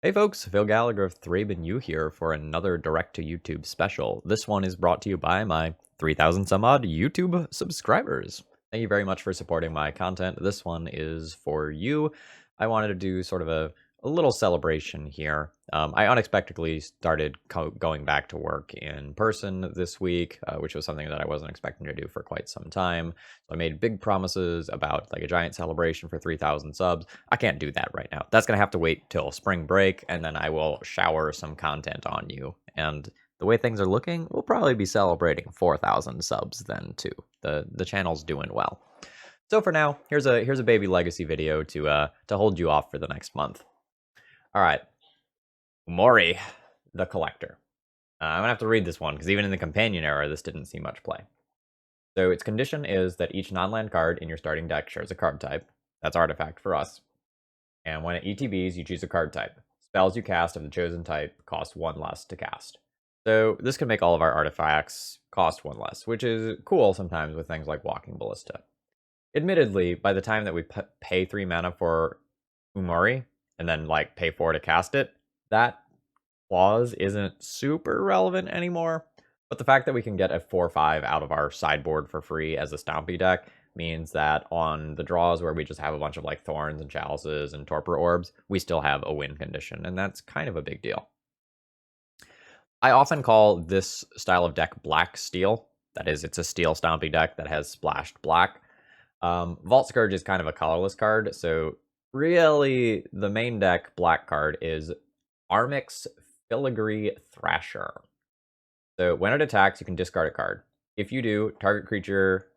Hey folks, Phil Gallagher of Thraben U here for another direct to YouTube special. This one is brought to you by my 3,000 some odd YouTube subscribers. Thank you very much for supporting my content. This one is for you. I wanted to do sort of a little celebration here. I unexpectedly started going back to work in person this week, which was something that I wasn't expecting to do for quite some time. So I made big promises about like a giant celebration for 3,000 subs. I can't do that right now. That's going to have to wait till spring break, and then I will shower some content on you. And the way things are looking, we'll probably be celebrating 4,000 subs then too. The channel's doing well. So for now, here's a baby legacy video to hold you off for the next month. All right, Umori, the Collector. I'm gonna have to read this one because even in the companion era, this didn't see much play. So its condition is that each non-land card in your starting deck shares a card type. That's artifact for us. And when it ETBs, you choose a card type. Spells you cast of the chosen type cost 1 less to cast. So this can make all of our artifacts cost 1 less, which is cool sometimes with things like Walking Ballista. Admittedly, by the time that we pay 3 mana for Umori, and then like pay 4 to cast it, that clause isn't super relevant anymore. But the fact that we can get a 4/5 out of our sideboard for free as a Stompy deck means that on the draws where we just have a bunch of like Thorns and Chalices and Torpor Orbs, we still have a win condition, and that's kind of a big deal. I often call this style of deck Black Steel. That is, it's a Steel Stompy deck that has splashed black. Vault Scourge is kind of a colorless card, so really the main deck black card is Armix Filigree Thrasher. So when it attacks, you can discard a card. If you do, target creature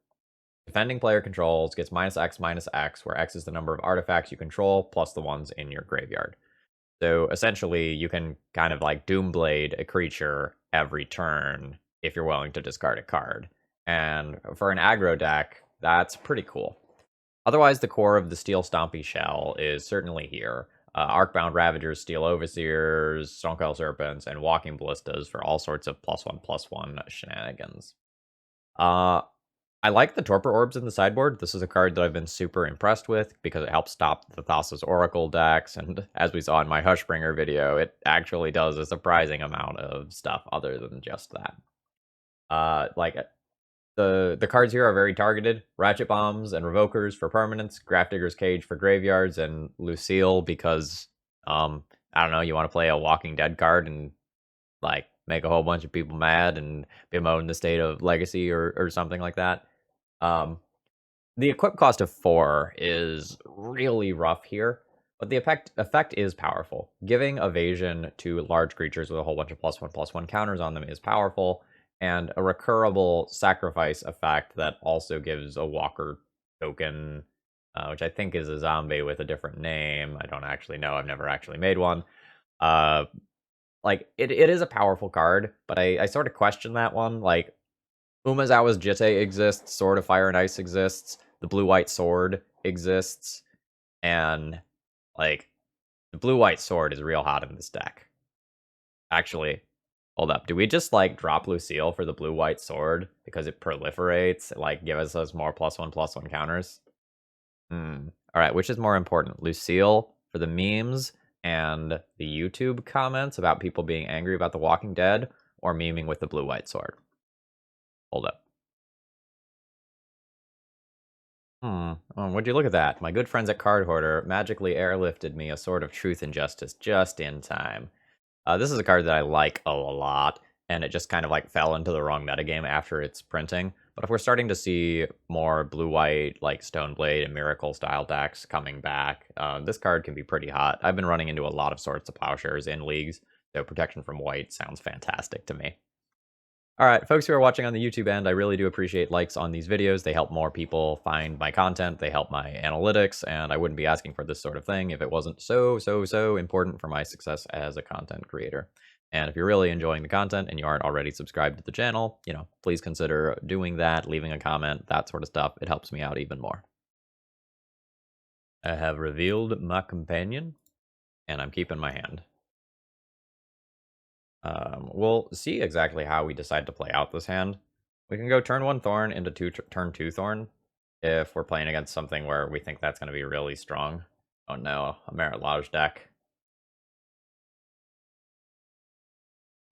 defending player controls gets -X/-X, where X is the number of artifacts you control plus the ones in your graveyard. So essentially, you can kind of like Doomblade a creature every turn if you're willing to discard a card. And for an aggro deck, that's pretty cool. Otherwise, the core of the Steel Stompy shell is certainly here. Arcbound Ravagers, Steel Overseers, Stonecoil Serpents, and Walking Ballistas for all sorts of +1/+1 shenanigans. I like the Torpor Orbs in the sideboard. This is a card that I've been super impressed with because it helps stop the Thassa's Oracle decks, and as we saw in my Hushbringer video, it actually does a surprising amount of stuff other than just that. Like the cards here are very targeted. Ratchet Bombs and Revokers for permanents, Grafdigger's Cage for graveyards, and Lucille because, I don't know, you want to play a Walking Dead card and, like, make a whole bunch of people mad and bemoan the state of Legacy or something like that. The equip cost of 4 is really rough here, but the effect is powerful. Giving evasion to large creatures with a whole bunch of +1/+1 counters on them is powerful, and a recurable sacrifice effect that also gives a walker token, which I think is a zombie with a different name. I don't actually know. I've never actually made one. Uh, like, it is a powerful card, but I sort of question that one. Like, Umezawa's Jitte exists, Sword of Fire and Ice exists, the Blue-White Sword exists, and, like, the Blue-White Sword is real hot in this deck. Actually, hold up. Do we just, like, drop Lucille for the Blue-White Sword because it proliferates, like, gives us more +1/+1 counters? Alright, which is more important? Lucille for the memes and the YouTube comments about people being angry about The Walking Dead, or memeing with the Blue-White Sword? Hold up. Would you look at that? My good friends at Card Hoarder magically airlifted me a Sword of Truth and Justice just in time. This is a card that I like a lot, and it just kind of like fell into the wrong metagame after its printing. But if we're starting to see more blue-white, like Stoneblade and Miracle style decks coming back, this card can be pretty hot. I've been running into a lot of Swords to Plowshares in leagues, so protection from white sounds fantastic to me. All right, folks who are watching on the YouTube end, I really do appreciate likes on these videos. They help more people find my content. They help my analytics, and I wouldn't be asking for this sort of thing if it wasn't so important for my success as a content creator. And if you're really enjoying the content and you aren't already subscribed to the channel, please consider doing that, leaving a comment, that sort of stuff. It helps me out even more. I have revealed my companion, and I'm keeping my hand. We'll see exactly how we decide to play out this hand. We can go turn 1 Thorn into turn 2 Thorn if we're playing against something where we think that's going to be really strong. Oh no, a Merit Lodge deck.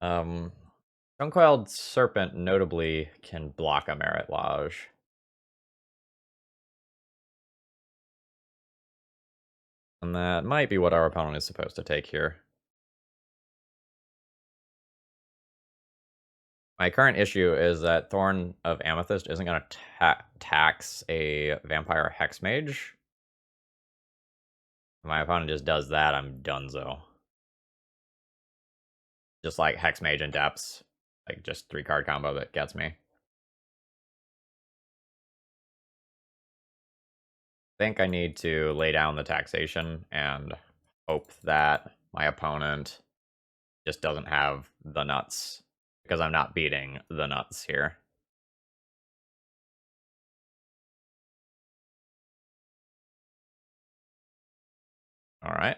Stonecoiled Serpent notably can block a Merit Lodge. And that might be what our opponent is supposed to take here. My current issue is that Thorn of Amethyst isn't going to tax a Vampire Hex Mage. If my opponent just does that, I'm donezo. Just like Hex Mage and Depths. Like, just 3-card combo that gets me. I think I need to lay down the taxation and hope that my opponent just doesn't have the nuts. Because I'm not beating the nuts here. Alright.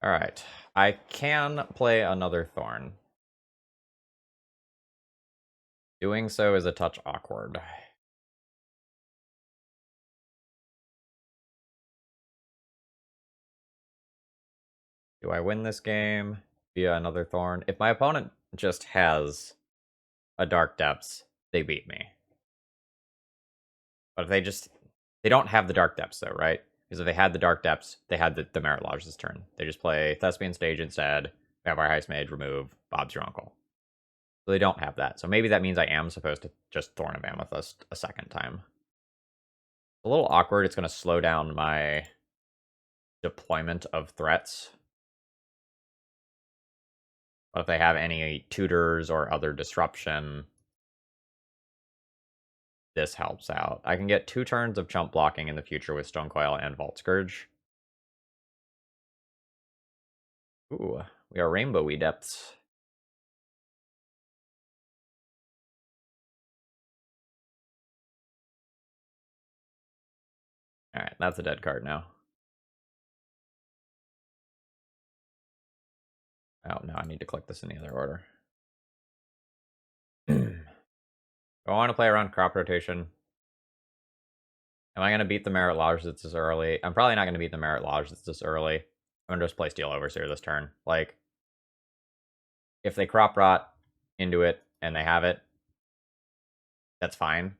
Alright. I can play another Thorn. Doing so is a touch awkward. Do I win this game via another Thorn? If my opponent just has a Dark Depths, they beat me. But if they don't have the Dark Depths though, right? Because if they had the Dark Depths, they had the Merit Lodge this turn. They just play Thespian Stage instead, Vampire Heist Mage, remove, Bob's your uncle. So they don't have that. So maybe that means I am supposed to just Thorn of Amethyst a second time. A little awkward. It's going to slow down my deployment of threats. But if they have any tutors or other disruption, this helps out. I can get 2 turns of chump blocking in the future with Stonecoil and Vault Scourge. Ooh, we are rainbowy depths. Alright, that's a dead card now. Oh, no, I need to click this in the other order. Do I want to play around crop rotation? Am I going to beat the Merit Lodge that's this early? I'm probably not going to beat the Merit Lodge that's this early. I'm going to just play Steel Overseer this turn. Like, if they crop rot into it and they have it, that's fine.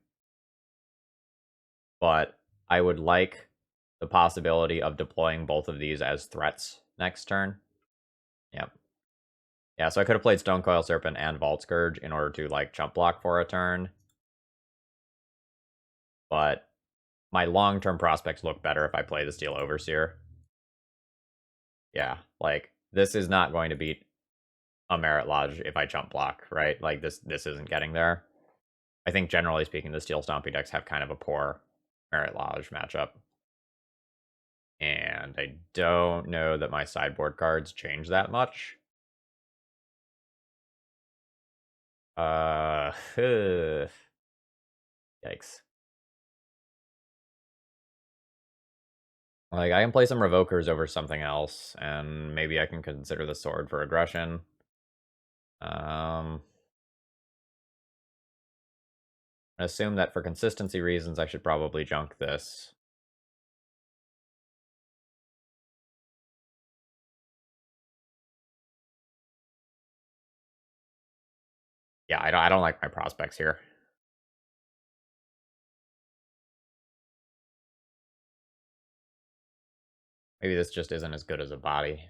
But I would like the possibility of deploying both of these as threats next turn. Yep. Yeah, so I could have played Stonecoil Serpent and Vault Scourge in order to, like, chump block for a turn. But my long-term prospects look better if I play the Steel Overseer. Yeah, like, this is not going to beat a Merit Lodge if I chump block, right? Like, this isn't getting there. I think, generally speaking, the Steel Stompy decks have kind of a poor Merit Lodge matchup. And I don't know that my sideboard cards change that much. Yikes. Like, I can play some Revokers over something else, and maybe I can consider the Sword for aggression. I assume that for consistency reasons, I should probably junk this. Yeah, I don't like my prospects here. Maybe this just isn't as good as a body.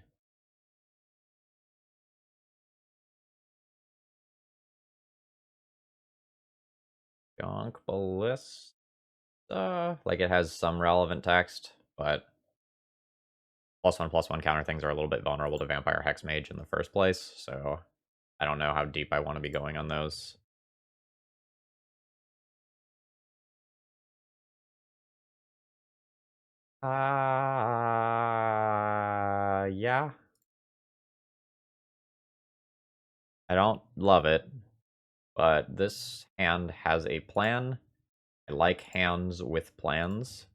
Junk Ballista. Like, it has some relevant text, but +1/+1 counter things are a little bit vulnerable to Vampire Hex Mage in the first place, so I don't know how deep I want to be going on those. Yeah. I don't love it, but this hand has a plan. I like hands with plans.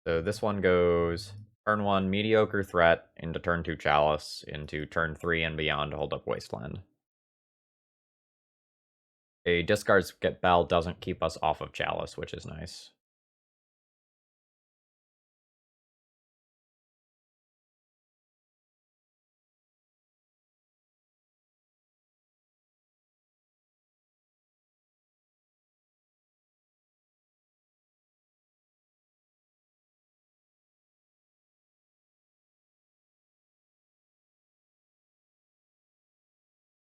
So this one goes turn 1, Mediocre Threat, into turn 2, Chalice, into turn 3 and beyond, hold up Wasteland. A discard skip bell doesn't keep us off of Chalice, which is nice.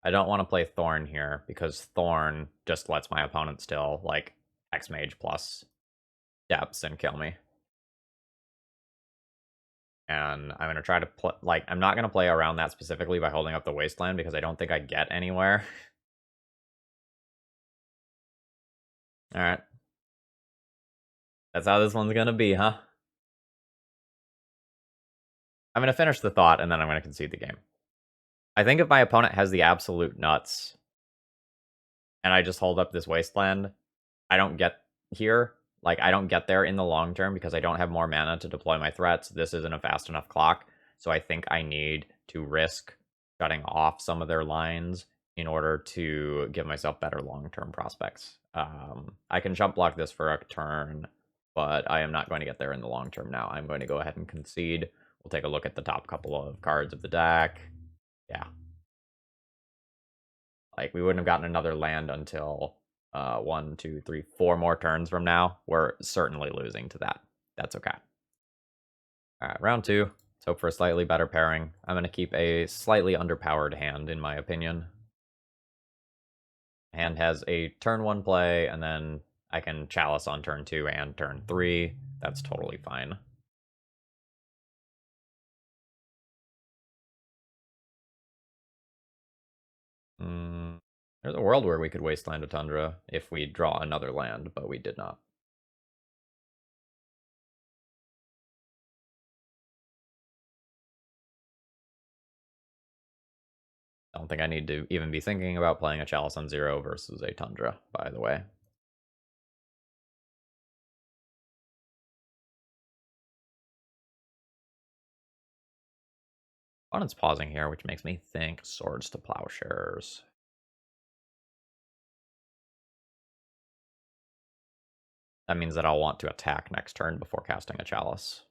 I don't want to play Thorn here, because Thorn just lets my opponent still, like, X-Mage plus depths and kill me. And I'm going to try to play, like, I'm not going to play around that specifically by holding up the Wasteland, because I don't think I get anywhere. Alright. That's how this one's going to be, huh? I'm going to finish the thought, and then I'm going to concede the game. I think if my opponent has the absolute nuts, and I just hold up this Wasteland, I don't get here. Like, I don't get there in the long term because I don't have more mana to deploy my threats. This isn't a fast enough clock, so I think I need to risk shutting off some of their lines in order to give myself better long-term prospects. I can jump block this for a turn, but I am not going to get there in the long term now. I'm going to go ahead and concede. We'll take a look at the top couple of cards of the deck. Yeah. Like, we wouldn't have gotten another land until 1, 2, 3, 4 more turns from now. We're certainly losing to that. That's okay. All right, round 2. Let's hope for a slightly better pairing. I'm going to keep a slightly underpowered hand, in my opinion. Hand has a turn 1 play, and then I can Chalice on turn 2 and turn 3. That's totally fine. There's a world where we could Wasteland a Tundra if we draw another land, but we did not. I don't think I need to even be thinking about playing a Chalice on 0 versus a Tundra, by the way. Opponent's pausing here, which makes me think Swords to Plowshares. That means that I'll want to attack next turn before casting a Chalice.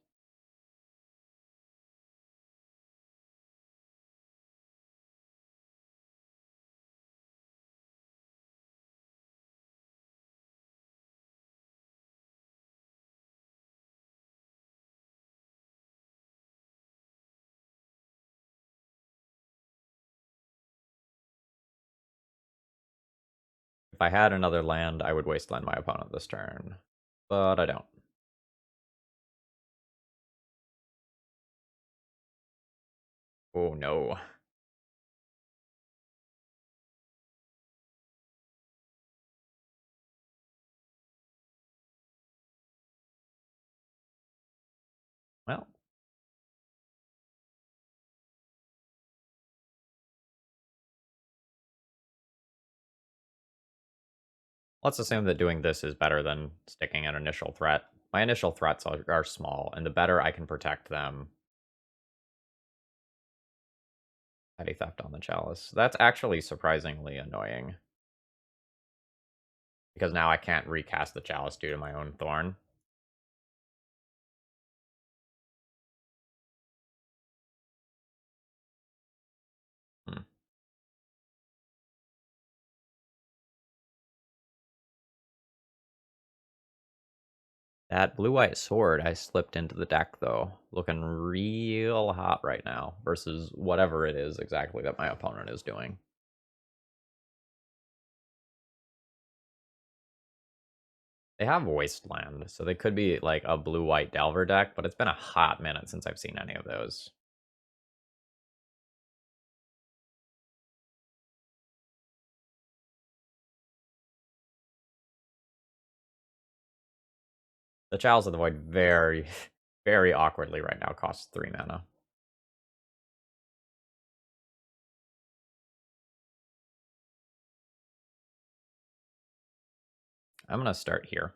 If I had another land, I would Wasteland my opponent this turn, but I don't. Oh no. Well, let's assume that doing this is better than sticking an initial threat. My initial threats are small, and the better I can protect them. Petty Theft on the Chalice. That's actually surprisingly annoying. Because now I can't recast the Chalice due to my own Thorn. Hmm. That blue-white sword I slipped into the deck, though. Looking real hot right now versus whatever it is exactly that my opponent is doing. They have Wasteland, so they could be like a blue-white Delver deck, but it's been a hot minute since I've seen any of those. The Chalice of the Void very, very awkwardly right now costs 3 mana. I'm going to start here.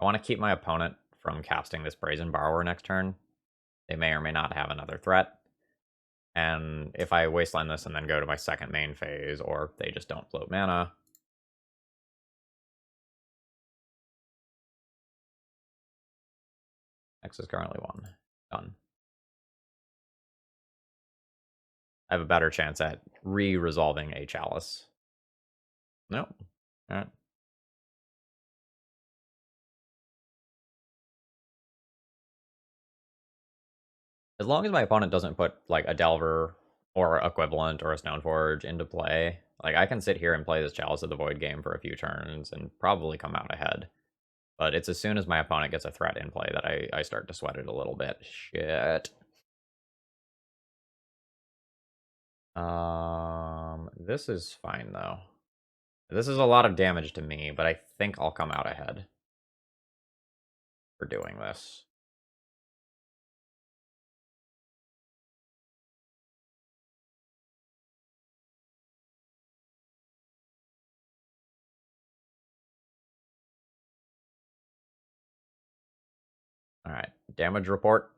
I want to keep my opponent from casting this Brazen Borrower next turn. They may or may not have another threat. And if I Wasteland this and then go to my second main phase, or they just don't float mana, Phoenix is currently 1. Done. I have a better chance at re-resolving a Chalice. Nope. Alright. As long as my opponent doesn't put, like, a Delver or equivalent or a Stoneforge into play, like, I can sit here and play this Chalice of the Void game for a few turns and probably come out ahead. But it's as soon as my opponent gets a threat in play that I start to sweat it a little bit. Shit. This is fine, though. This is a lot of damage to me, but I think I'll come out ahead for doing this. Alright, damage report.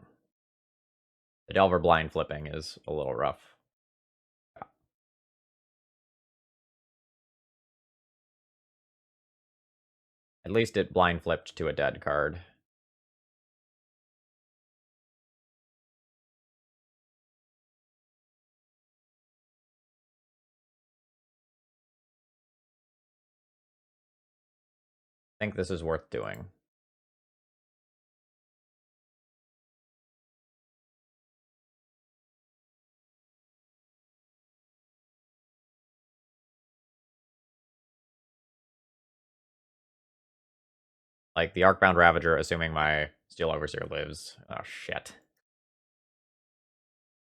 The Delver blind flipping is a little rough. At least it blind flipped to a dead card. I think this is worth doing. Like, the Arcbound Ravager, assuming my Steel Overseer lives, oh shit,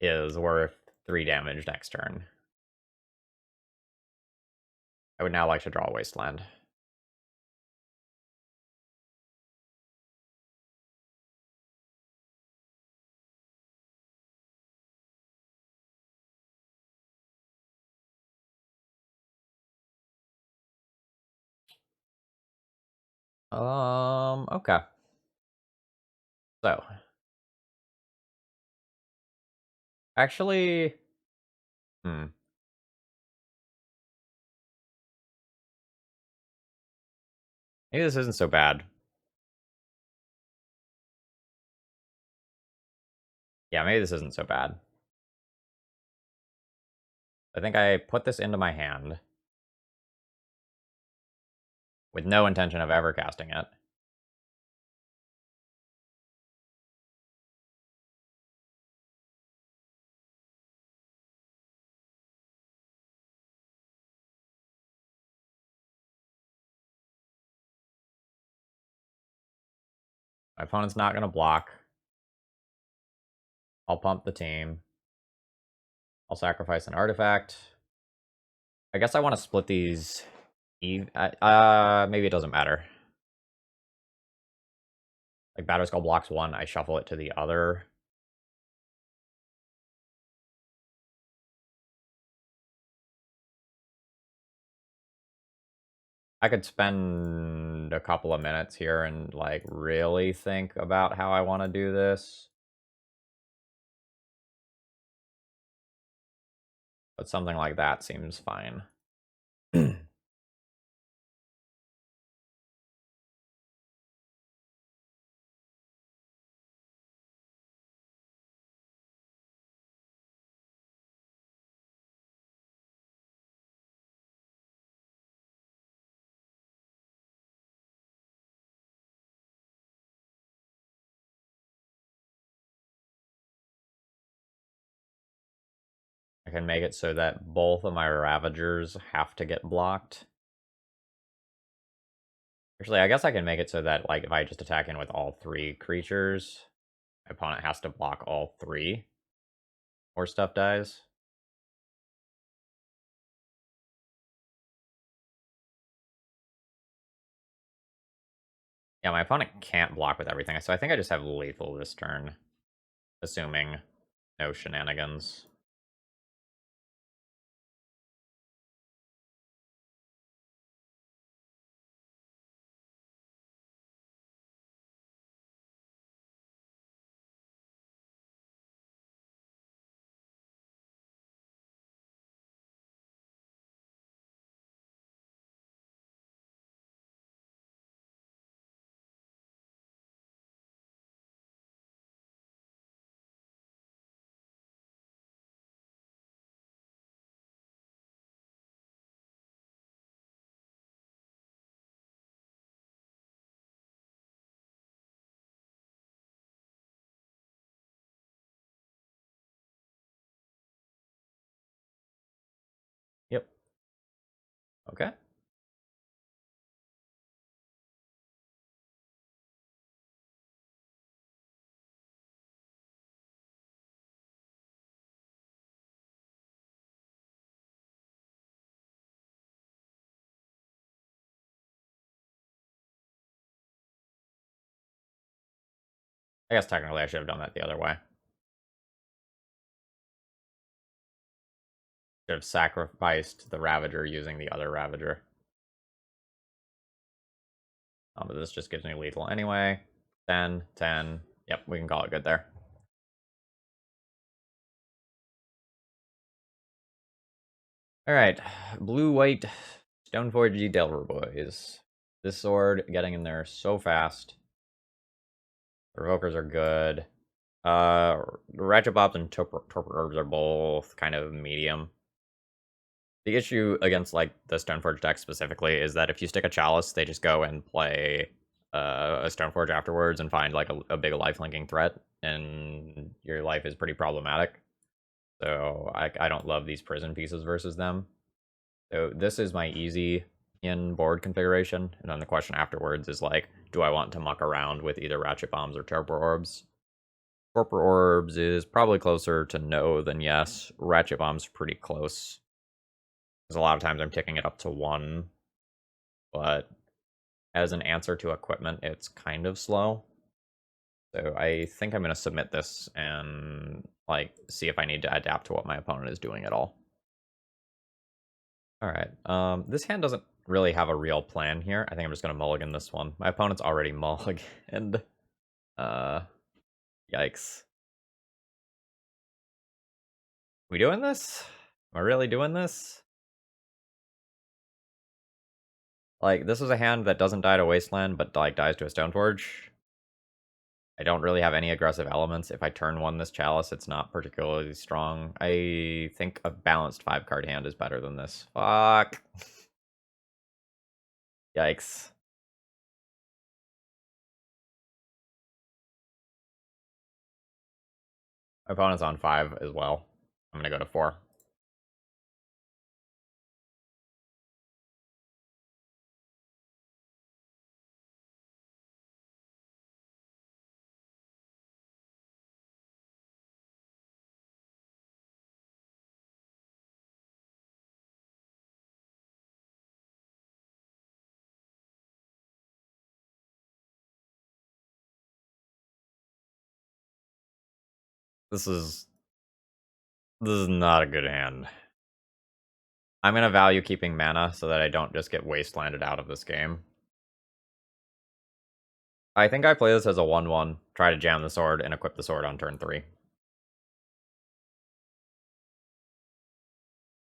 is worth 3 damage next turn. I would now like to draw a Wasteland. Okay. So. Actually... Maybe this isn't so bad. Yeah, maybe this isn't so bad. I think I put this into my hand with no intention of ever casting it. My opponent's not going to block. I'll pump the team. I'll sacrifice an artifact. I guess I want to split these... maybe it doesn't matter. Like, Batterskull blocks 1, I shuffle it to the other. I could spend a couple of minutes here and, like, really think about how I want to do this. But something like that seems fine. I can make it so that both of my Ravagers have to get blocked. Actually, I guess I can make it so that, like, if I just attack in with all 3 creatures, my opponent has to block all 3, or stuff dies. Yeah, my opponent can't block with everything, so I think I just have lethal this turn, assuming no shenanigans. Okay. I guess technically I should have done that the other way. Should have sacrificed the Ravager using the other Ravager. But this just gives me lethal anyway. 10, 10. Yep, we can call it good there. Alright, blue-white Stoneforge Delver Boys. This sword getting in there so fast. The Revokers are good. Ratchet Bobs and Torpor Orbs are both kind of medium. The issue against like the Stoneforge deck specifically is that if you stick a Chalice, they just go and play a Stoneforge afterwards and find like a big life linking threat, and your life is pretty problematic. So I don't love these prison pieces versus them. So this is my easy in board configuration, and then the question afterwards is like, do I want to muck around with either Ratchet Bombs or Torpor Orbs? Torpor Orbs is probably closer to no than yes. Ratchet Bomb's pretty close. Because a lot of times I'm ticking it up to 1, but as an answer to equipment, it's kind of slow. So I think I'm going to submit this and like see if I need to adapt to what my opponent is doing at all. All right. This hand doesn't really have a real plan here. I think I'm just going to mulligan this one. My opponent's already mulliganed. Yikes. We doing this? Am I really doing this? Like, this is a hand that doesn't die to Wasteland, but like dies to a Stoneforge. I don't really have any aggressive elements. If I turn 1 this Chalice, it's not particularly strong. I think a balanced 5-card hand is better than this. Fuck. Yikes. My opponent's on 5 as well. I'm gonna go to 4. This is not a good hand. I'm gonna value keeping mana so that I don't just get wastelanded out of this game. I think I play this as a 1-1, try to jam the sword, and equip the sword on turn 3.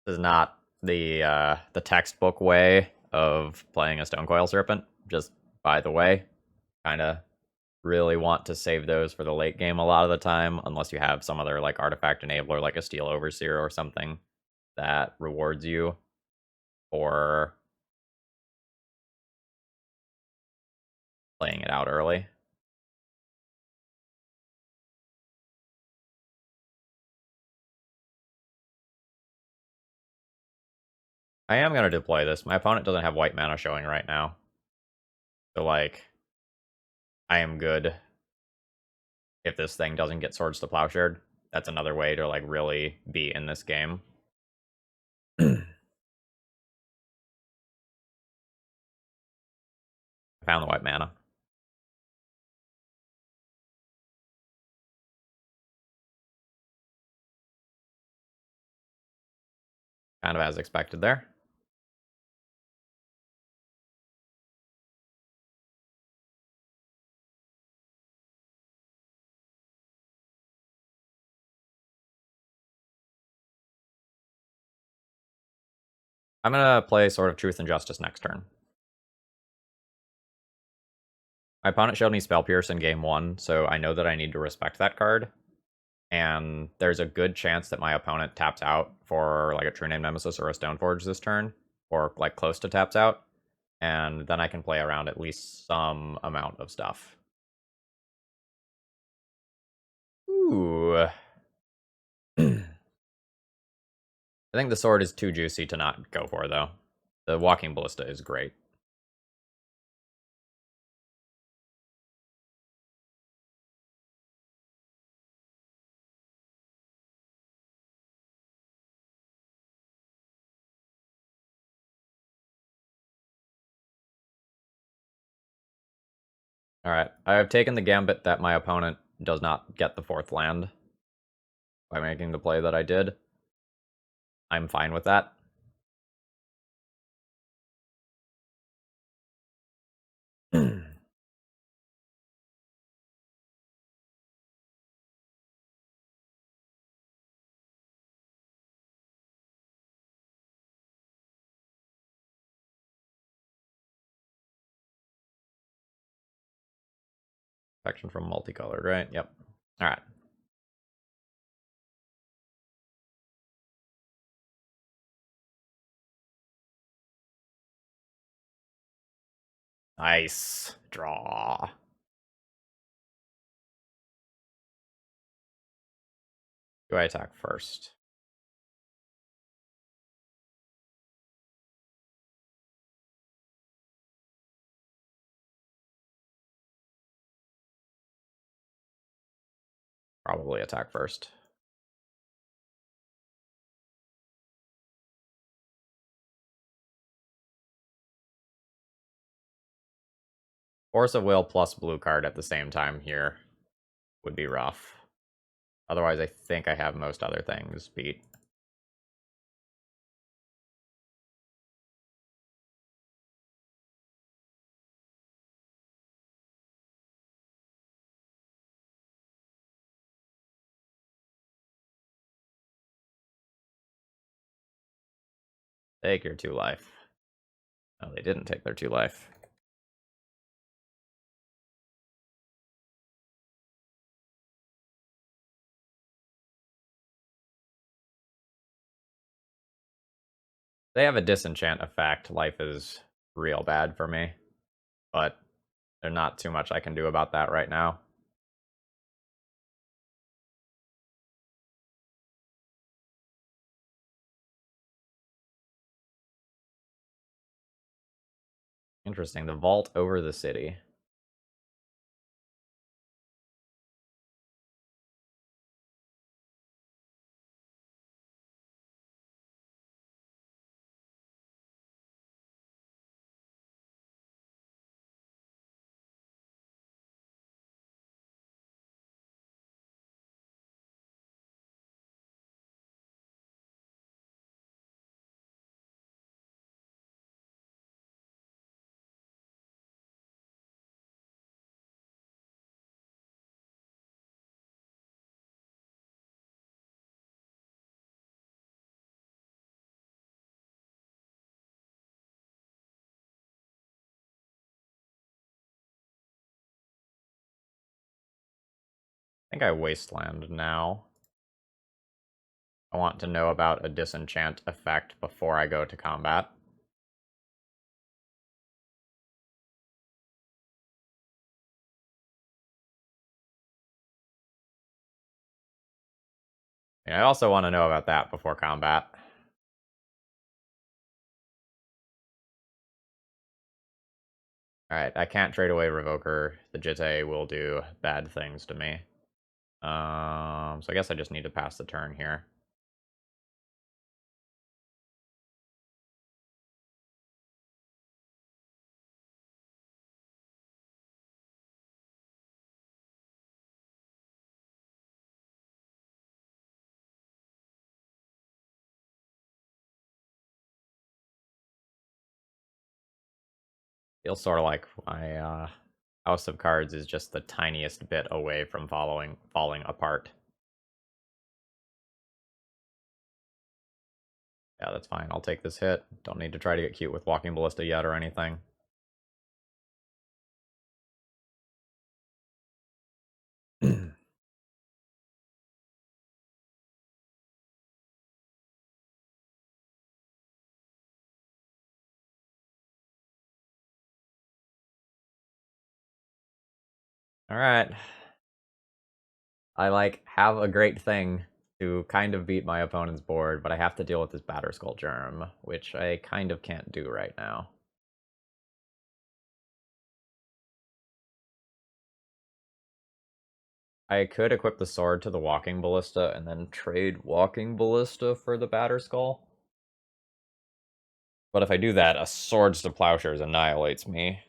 This is not the textbook way of playing a Stonecoil Serpent, just by the way. Kinda really want to save those for the late game a lot of the time, unless you have some other like artifact enabler like a Steel Overseer or something that rewards you for playing it out early. I am going to deploy this. My opponent doesn't have white mana showing right now. So, like, I am good if this thing doesn't get Swords to Plowshare. That's another way to, like, really be in this game. I found the white mana. Kind of as expected there. I'm going to play Sword of Truth and Justice next turn. My opponent showed me Spell Pierce in game 1, so I know that I need to respect that card. And there's a good chance that my opponent taps out for like a True Name Nemesis or a Stoneforge this turn, or like close to taps out. And then I can play around at least some amount of stuff. Ooh. I think the sword is too juicy to not go for, though. The Walking Ballista is great. Alright, I have taken the gambit that my opponent does not get the 4th land by making the play that I did. I'm fine with that. Protection from multicolored, right? Yep. Alright. Nice. Draw. Do I attack first? Probably attack first. Force of Will plus blue card at the same time here would be rough. Otherwise, I think I have most other things beat. Take your 2 life. No, they didn't take their 2 life. They have a disenchant effect. Life is real bad for me. But there's not too much I can do about that right now. Interesting. The vault over the city. I think I wasteland now. I want to know about a disenchant effect before I go to combat. And I also want to know about that before combat. Alright, I can't trade away Revoker. The Jitte will do bad things to me. So I guess I just need to pass the turn here. Feels sort of like my House of Cards is just the tiniest bit away from falling apart. Yeah, that's fine. I'll take this hit. Don't need to try to get cute with Walking Ballista yet or anything. Alright. I, have a great thing to kind of beat my opponent's board, but I have to deal with this Batterskull Germ, which I kind of can't do right now. I could equip the sword to the Walking Ballista and then trade Walking Ballista for the Batterskull. But if I do that, a Swords to Plowshares annihilates me.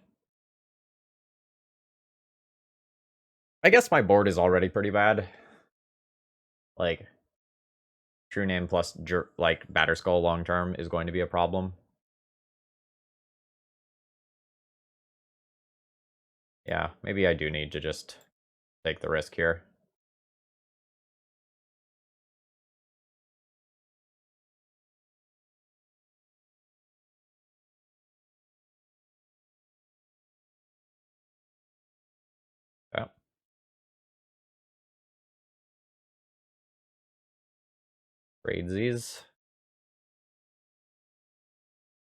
I guess my board is already pretty bad. Like, True Name plus, like, Batterskull long term is going to be a problem. Yeah, maybe I do need to just take the risk here. Yeah. Tradesies.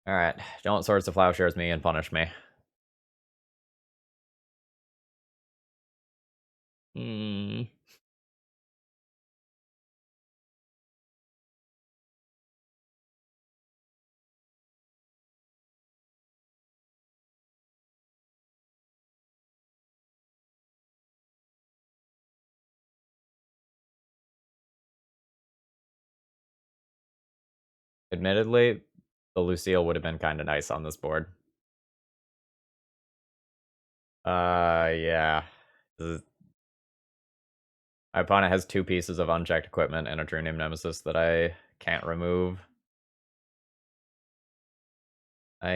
Alright, don't Swords to Plowshares me and punish me. Hmm. Admittedly, the Lucille would have been kind of nice on this board. Yeah. My opponent has 2 pieces of unchecked equipment and a True Name Nemesis that I can't remove. Like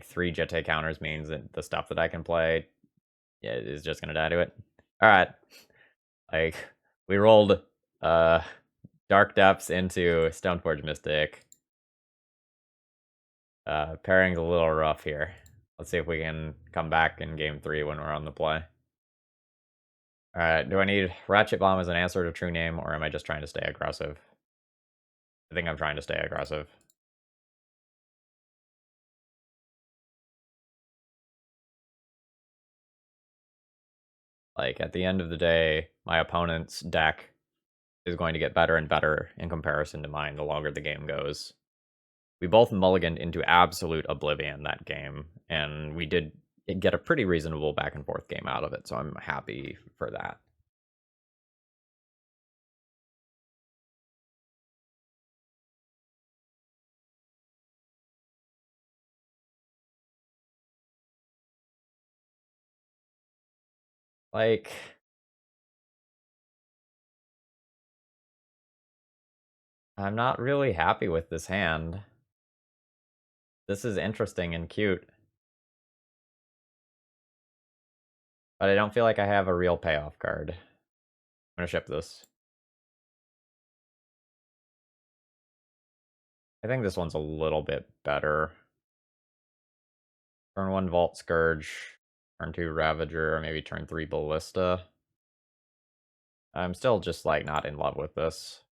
3 Jitte counters means that the stuff that I can play, yeah, is just gonna die to it. Alright. Like, we rolled, Dark Depths into Stoneforge Mystic. Pairing's a little rough here. Let's see if we can come back in game 3 when we're on the play. Alright, do I need Ratchet Bomb as an answer to True Name, or am I just trying to stay aggressive? I think I'm trying to stay aggressive. Like, at the end of the day, my opponent's deck is going to get better and better in comparison to mine the longer the game goes. We both mulliganed into absolute oblivion that game, and we did get a pretty reasonable back and forth game out of it, so I'm happy for that. Like, I'm not really happy with this hand. This is interesting and cute, but I don't feel like I have a real payoff card. I'm gonna ship this. I think this one's a little bit better. Turn 1 Vault Scourge, turn 2 Ravager, or maybe turn 3 Ballista. I'm still just, like, not in love with this.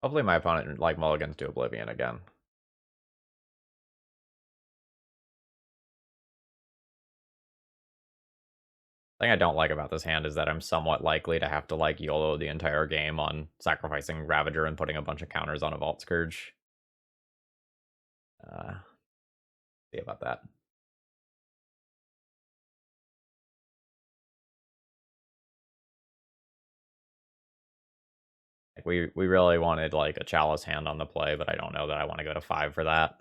Hopefully my opponent, like, mulligans to Oblivion again. The thing I don't like about this hand is that I'm somewhat likely to have to, like, YOLO the entire game on sacrificing Ravager and putting a bunch of counters on a Vault Scourge. See about that. Like, we really wanted, like, a Chalice hand on the play, but I don't know that I want to go to 5 for that.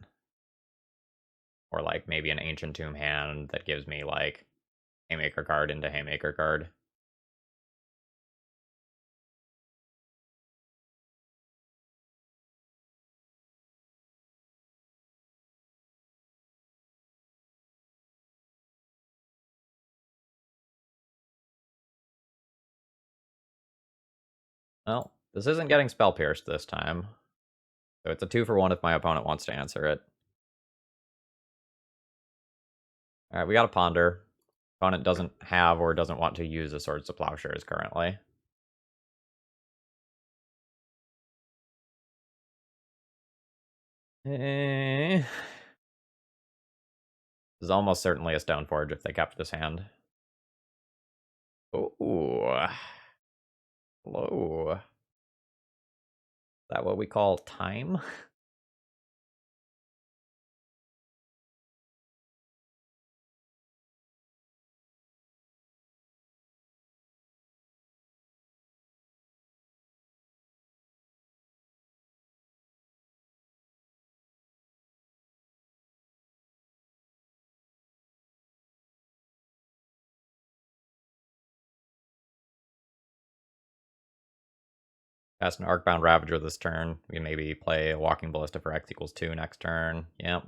Or, like, maybe an Ancient Tomb hand that gives me, like, Haymaker card into Haymaker card. Well, this isn't getting Spell Pierced this time. So it's a 2 for 1 if my opponent wants to answer it. Alright, we got a Ponder. Opponent doesn't have or doesn't want to use a Swords to Plowshares currently. This is almost certainly a Stoneforge if they kept this hand. Ooh. Hello. Is that what we call time? Cast an Arcbound Ravager this turn. We can maybe play a Walking Ballista for X equals 2 next turn. Yep.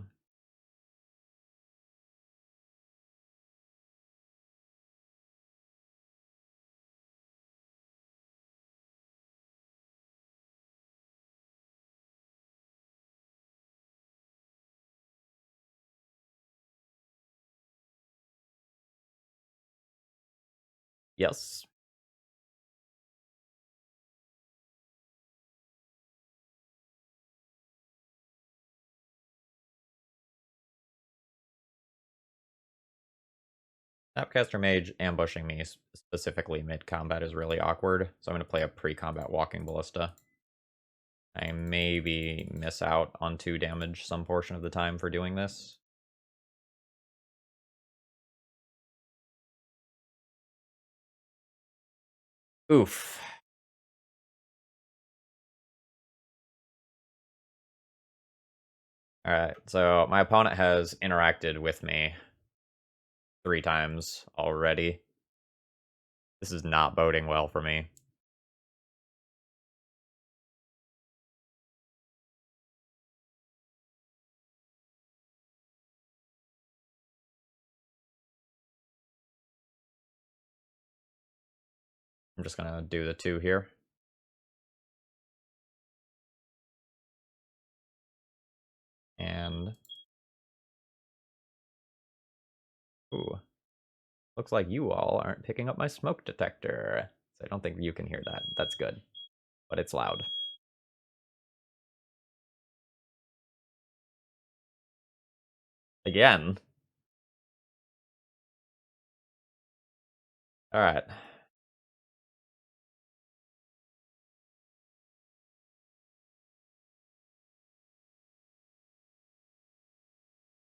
Yes. Snapcaster Mage ambushing me specifically mid-combat is really awkward, so I'm going to play a pre-combat Walking Ballista. I maybe miss out on 2 damage some portion of the time for doing this. Oof. Alright, so my opponent has interacted with me 3 times already. This is not boding well for me. I'm just gonna do the 2 here. And... ooh. Looks like you all aren't picking up my smoke detector. So I don't think you can hear that. That's good. But it's loud. Again. Alright.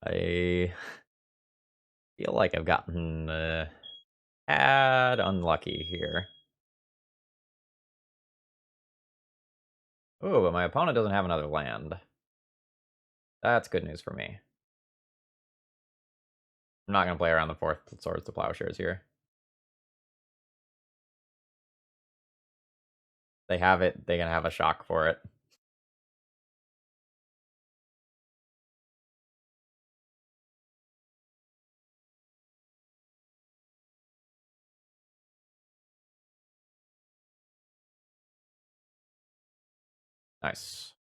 I feel like I've gotten tad unlucky here. Ooh, but my opponent doesn't have another land. That's good news for me. I'm not going to play around the 4th Swords to Plowshares here. They have it, they can have a shock for it. Nice.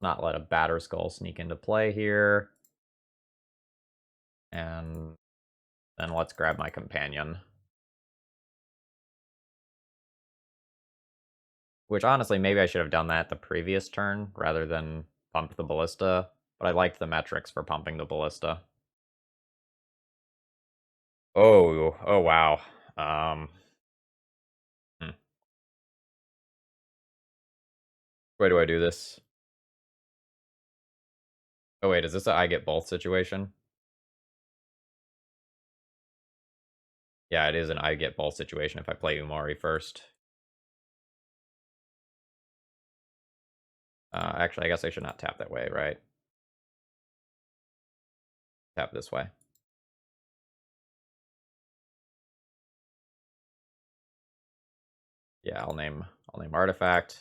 Not let a Batterskull sneak into play here. And then let's grab my companion. Which honestly, maybe I should have done that the previous turn rather than pump the Ballista. But I liked the metrics for pumping the Ballista. Oh wow. Hmm. Why do I do this? Oh wait, is this a I get both situation? Yeah, it is an I get both situation if I play Umari first. Actually, I guess I should not tap that way, right? Tap this way. Yeah, I'll name artifact.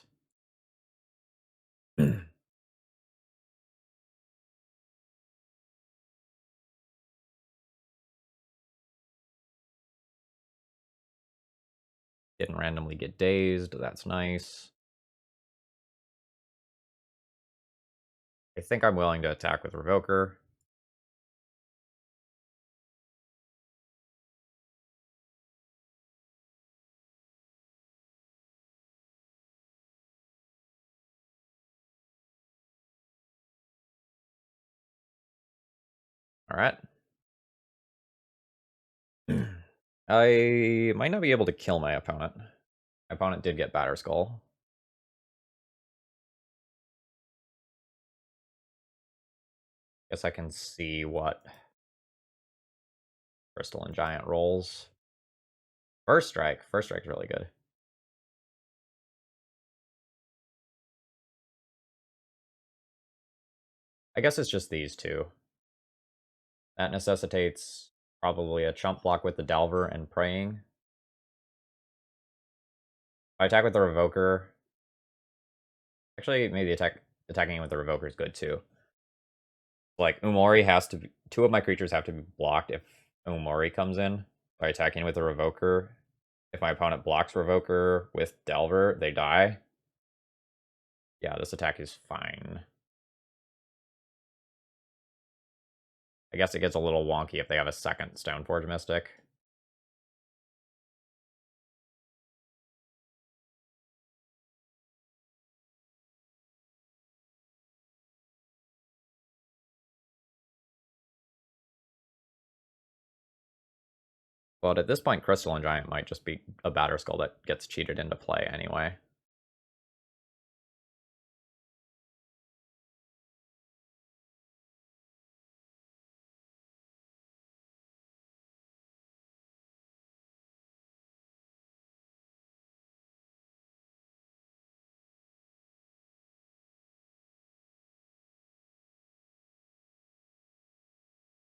Getting randomly get dazed. That's nice. I think I'm willing to attack with Revoker. All right. I might not be able to kill my opponent. My opponent did get Batterskull. Guess I can see what Crystalline Giant rolls. First Strike. First Strike's really good. I guess it's just these two. That necessitates probably a chump block with the Delver and Praying. If I attack with the Revoker... Actually, maybe attacking with the Revoker is good too. Like, Umori has to be... Two of my creatures have to be blocked if Umori comes in. By attacking with the Revoker, if my opponent blocks Revoker with Delver, they die. Yeah, this attack is fine. I guess it gets a little wonky if they have a second Stoneforge Mystic. But at this point, Crystalline Giant might just be a Batterskull that gets cheated into play anyway.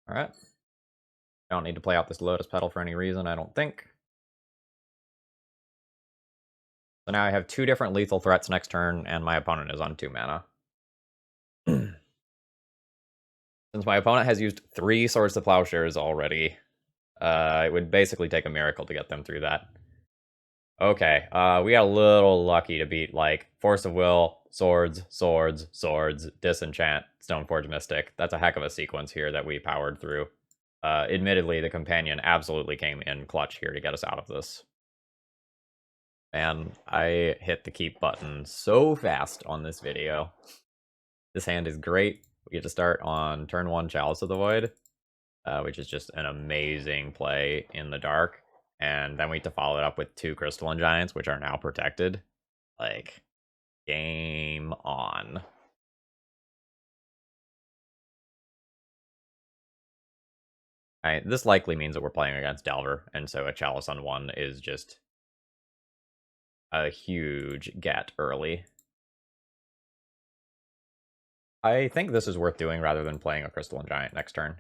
Alright. I don't need to play out this Lotus Petal for any reason, I don't think. So now I have two different lethal threats next turn, and my opponent is on 2 mana. Since my opponent has used 3 Swords to Plowshares already, it would basically take a miracle to get them through that. Okay, we got a little lucky to beat, like, Force of Will, Swords, Swords, Swords, Disenchant, Stoneforge Mystic. That's a heck of a sequence here that we powered through. Admittedly, the Companion absolutely came in clutch here to get us out of this. And I hit the keep button so fast on this video. This hand is great. We get to start on turn 1 Chalice of the Void, which is just an amazing play in the dark. And then we get to follow it up with 2 Crystalline Giants, which are now protected. Like, game on. This likely means that we're playing against Delver, and so a Chalice on 1 is just a huge get early. I think this is worth doing rather than playing a Crystalline Giant next turn.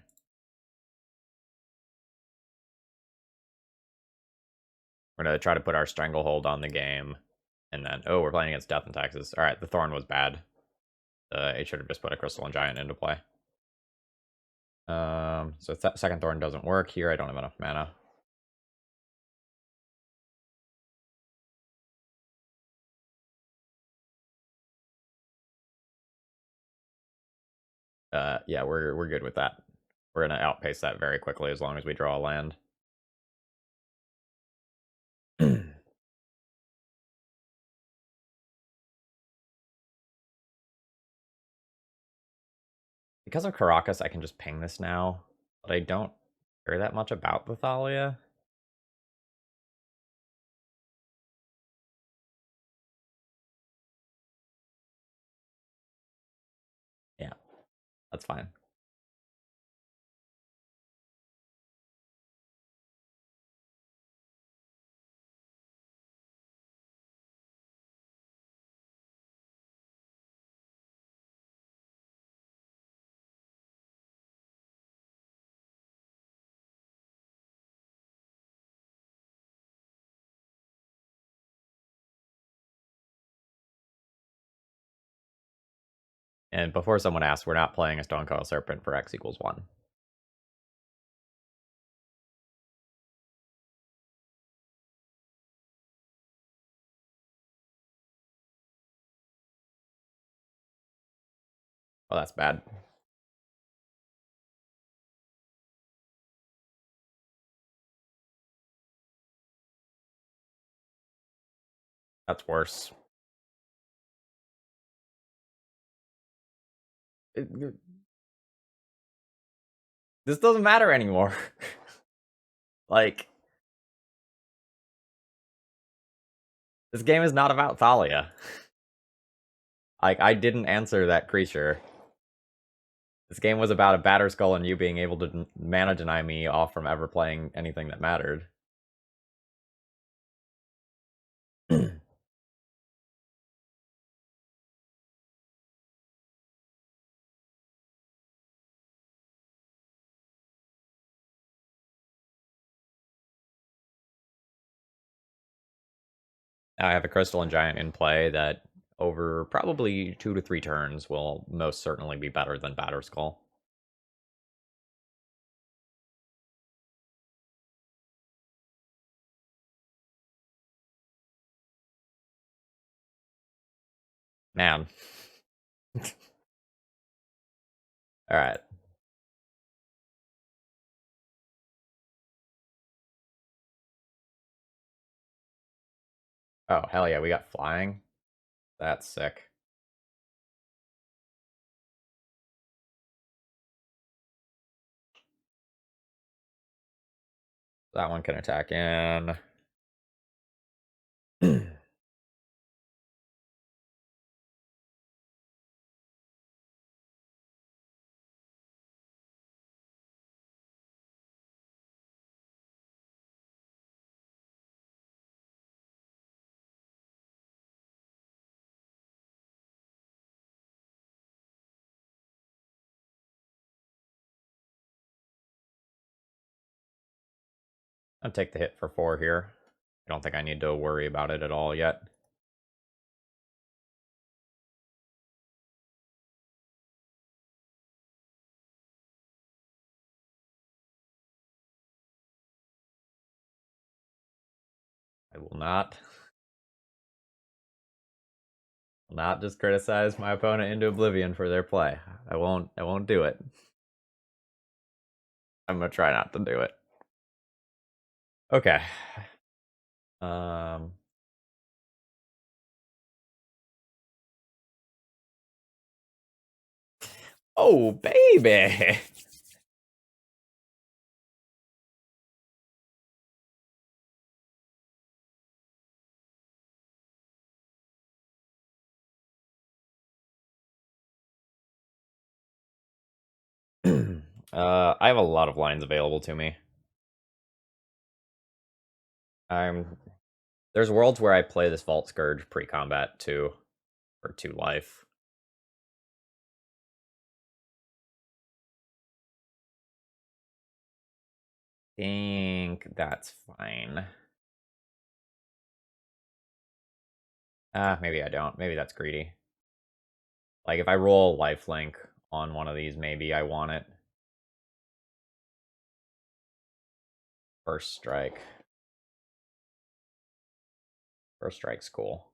We're going to try to put our Stranglehold on the game, and then, oh, we're playing against Death and Taxes. Alright, the Thorn was bad. It should have just put a Crystalline Giant into play. So second Thorn doesn't work here. I don't have enough mana. Yeah, we're good with that. We're gonna outpace that very quickly as long as we draw a land. Because of Karakas, I can just ping this now, but I don't care that much about the Thalia. Yeah, that's fine. And before someone asks, we're not playing a Stonecoil Serpent for x equals 1. Well, that's bad. That's worse. This doesn't matter anymore. Like, this game is not about Thalia. Like, I didn't answer that creature. This game was about a Batterskull and you being able to mana deny me off from ever playing anything that mattered. I have a Crystalline Giant in play that over probably 2 to 3 turns will most certainly be better than Batterskull. Man. Alright. Oh, hell yeah, we got flying. That's sick. That one can attack in. I'll take the hit for 4 here. I don't think I need to worry about it at all yet. I will not just criticize my opponent into oblivion for their play. I won't do it. I'm gonna try not to do it. Okay. Oh, baby! I have a lot of lines available to me. There's worlds where I play this Vault Scourge pre-combat too, for 2 life. Think that's fine. Maybe I don't. Maybe that's greedy. Like, if I roll a lifelink on one of these, maybe I want it. First strike. First strike's cool.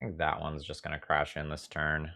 I think that one's just gonna crash in this turn.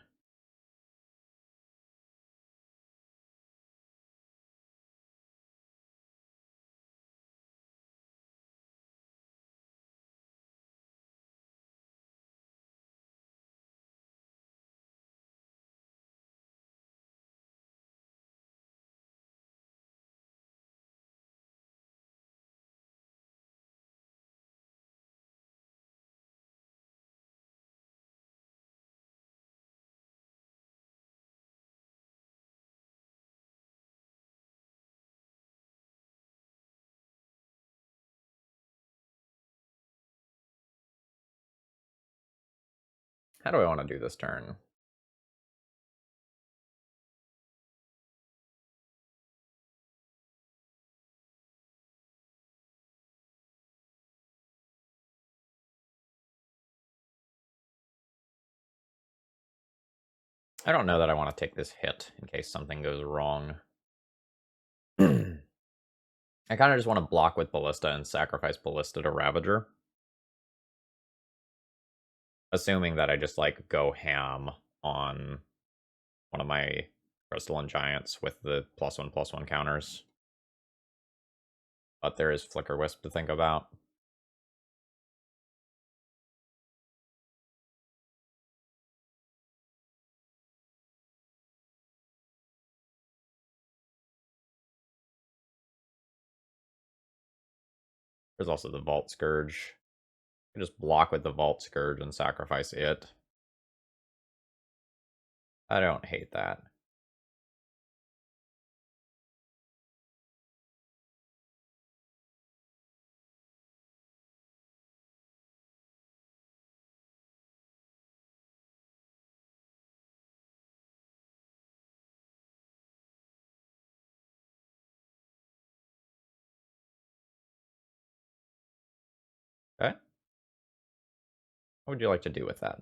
How do I want to do this turn? I don't know that I want to take this hit in case something goes wrong. I kind of just want to block with Ballista and sacrifice Ballista to Ravager. Assuming that I just, like, go ham on one of my Crystalline Giants with the +1/+1 counters. But there is Flicker Wisp to think about. There's also the Vault Scourge. I can just block with the Vault Scourge and sacrifice it. I don't hate that. Okay. What would you like to do with that?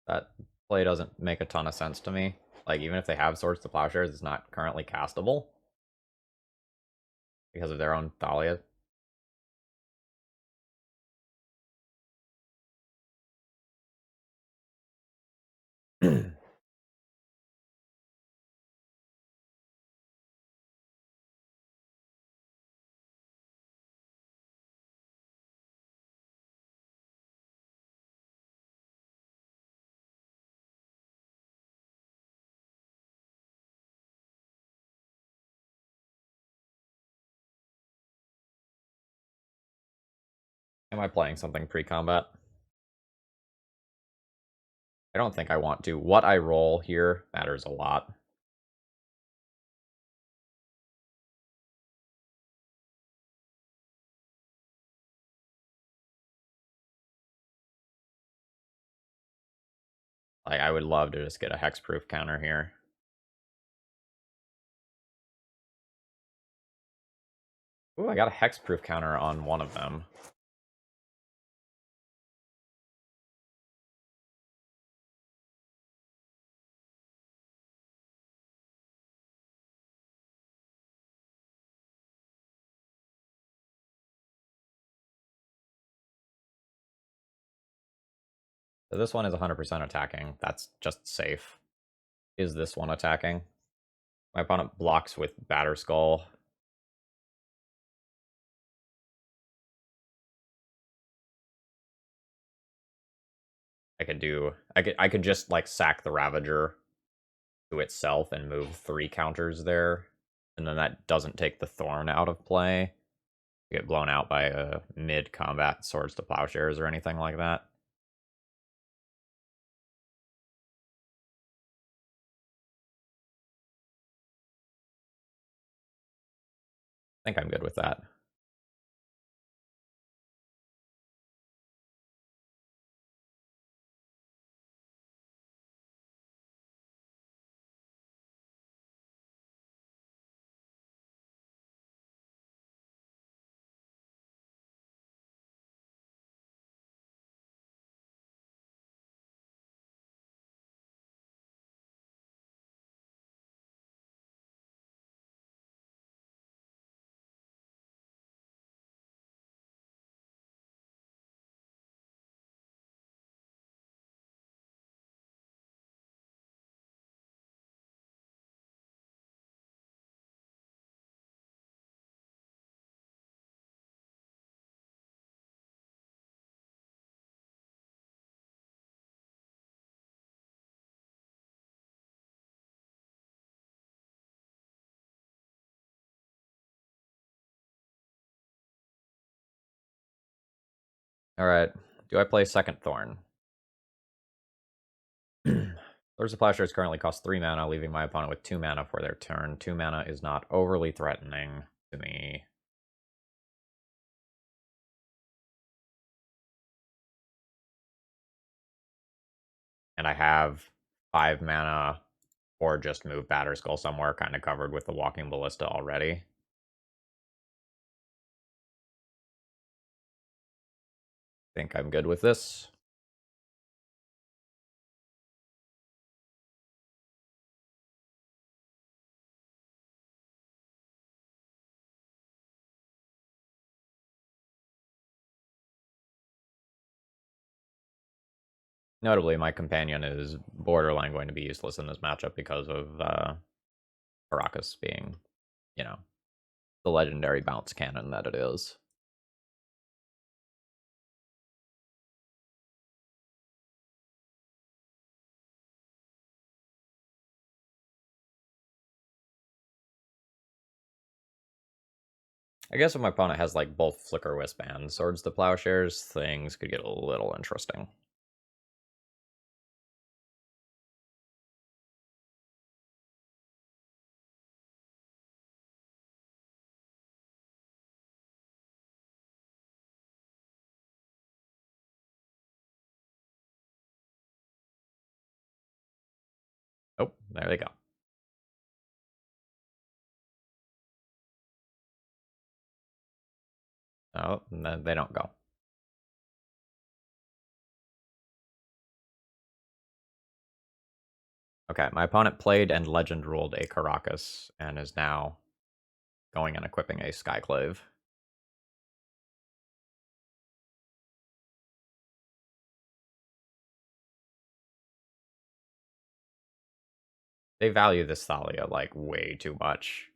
That play doesn't make a ton of sense to me. Like, even if they have Swords to Plowshares, it's not currently castable because of their own Thalia. Am I playing something pre-combat? I don't think I want to. What I roll here matters a lot. Like, I would love to just get a hexproof counter here. Ooh, I got a hexproof counter on one of them. So this one is 100% attacking. That's just safe. Is this one attacking? My opponent blocks with Batterskull. I could just, like, sack the Ravager to itself and move 3 counters there. And then that doesn't take the Thorn out of play. You get blown out by a mid-combat Swords to Plowshares or anything like that. I think I'm good with that. Alright. Do I play second Thorn? Swords to Plowshares currently cost 3 mana, leaving my opponent with 2 mana for their turn. 2 mana is not overly threatening to me. and I have 5 mana or just move Batterskull somewhere kind of covered with the Walking Ballista already. Think I'm good with this. Notably, my companion is borderline going to be useless in this matchup because of Karakas being, you know, the legendary bounce cannon that it is. I guess if my opponent has like both Flicker Wisp and Swords to Plowshares, things could get a little interesting. Oh, there they go. Oh, they don't go. Okay, my opponent played and legend ruled a Karakas and is now going and equipping a Skyclave. They value this Thalia like way too much.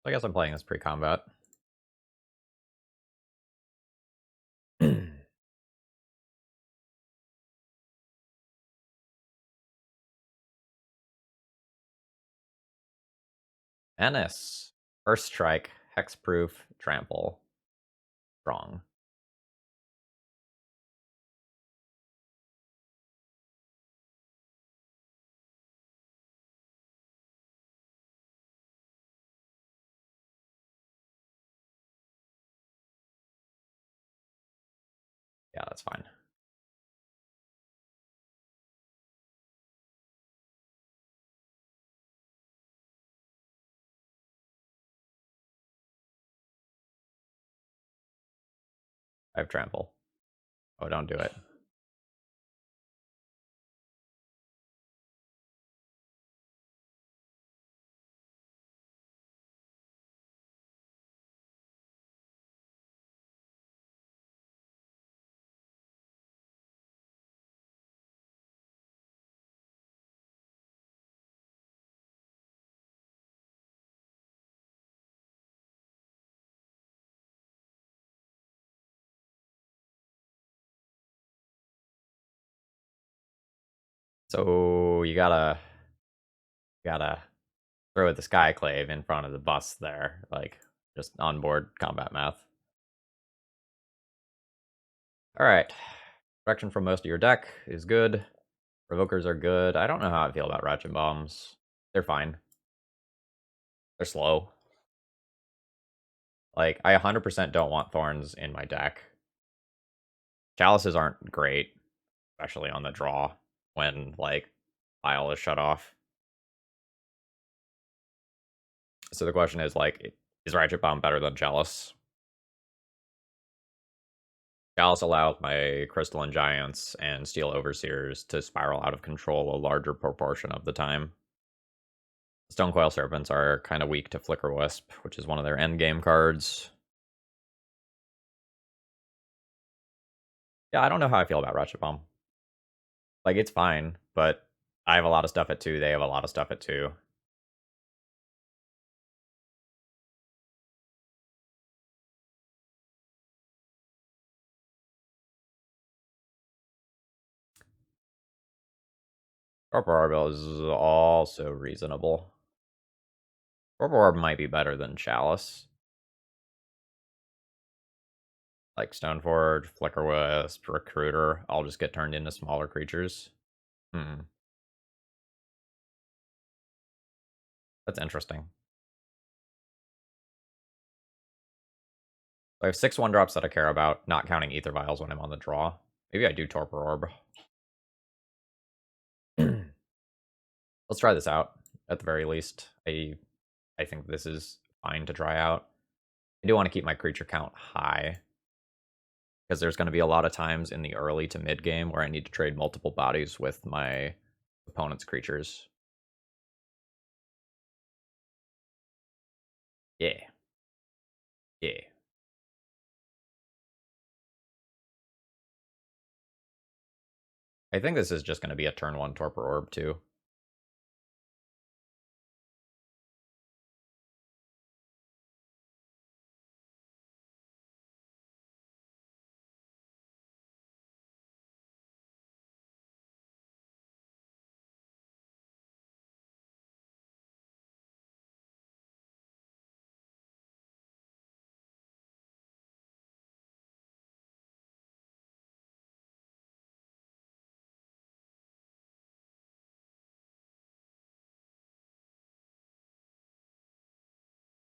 I guess I'm playing this pre-combat. Ennis. First strike, hexproof, trample. Strong. Yeah, that's fine. I have trample. Oh, don't do it. So you gotta throw the Skyclave in front of the bus there, like just onboard combat math. All right, direction from most of your deck is good. Provokers are good. I don't know how I feel about Ratchet Bombs. They're fine. They're slow. Like, I 100% don't want Thorns in my deck. Chalices aren't great, especially on the draw when, like, Isle is shut off. So the question is, like, is Ratchet Bomb better than Chalice? Chalice allows my Crystalline Giants and Steel Overseers to spiral out of control a larger proportion of the time. Stonecoil Serpents are kind of weak to Flicker Wisp, which is one of their endgame cards. Yeah, I don't know how I feel about Ratchet Bomb. Like, it's fine, but I have a lot of stuff at 2, they have a lot of stuff at 2. Torpor Orb is also reasonable. Torpor Orb might be better than Chalice. Like Stoneforge, Flicker Wisp, Recruiter, all just get turned into smaller creatures. That's interesting. So I have 6 1-drops that I care about, not counting Ether Vials when I'm on the draw. Maybe I do Torpor Orb. Let's try this out, at the very least. I think this is fine to try out. I do want to keep my creature count high, because there's going to be a lot of times in the early to mid game where I need to trade multiple bodies with my opponent's creatures. Yeah. Yeah. I think this is just going to be a turn 1 Torpor Orb, too.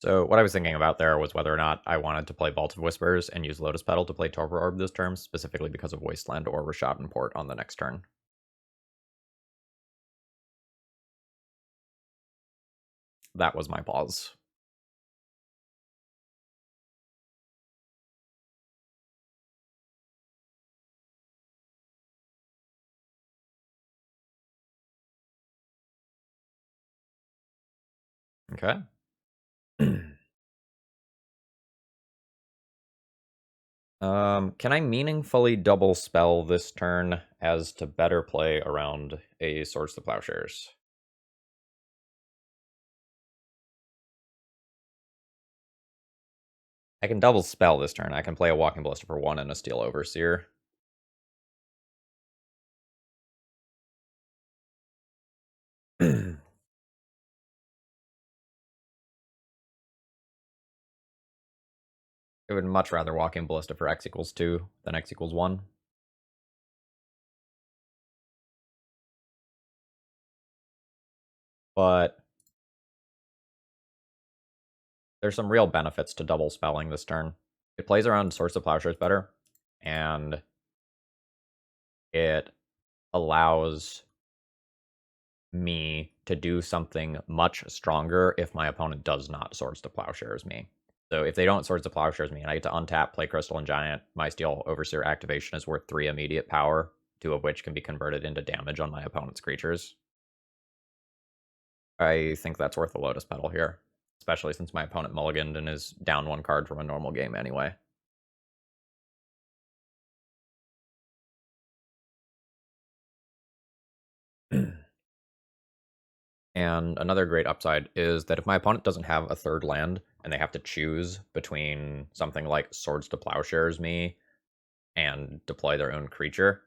So what I was thinking about there was whether or not I wanted to play Vault of Whispers and use Lotus Petal to play Torpor Orb this turn, specifically because of Wasteland or Rishadan Port on the next turn. That was my pause. Okay. Can I meaningfully double spell this turn as to better play around a Swords to Plowshares? I can double spell this turn. I can play a Walking Ballista for 1 and a Steel Overseer. I would much rather Walking Ballista for X equals 2 than X equals 1. But there's some real benefits to double spelling this turn. It plays around Swords to Plowshares better, and it allows me to do something much stronger if my opponent does not Swords to Plowshares me. So if they don't Swords to Plowshares me and I get to untap, play Crystal and Giant, my Steel Overseer activation is worth 3 immediate power, 2 of which can be converted into damage on my opponent's creatures. I think that's worth a Lotus Petal here, especially since my opponent mulliganed and is down 1 card from a normal game anyway. And another great upside is that if my opponent doesn't have a 3rd land and they have to choose between something like Swords to Plowshares me and deploy their own creature,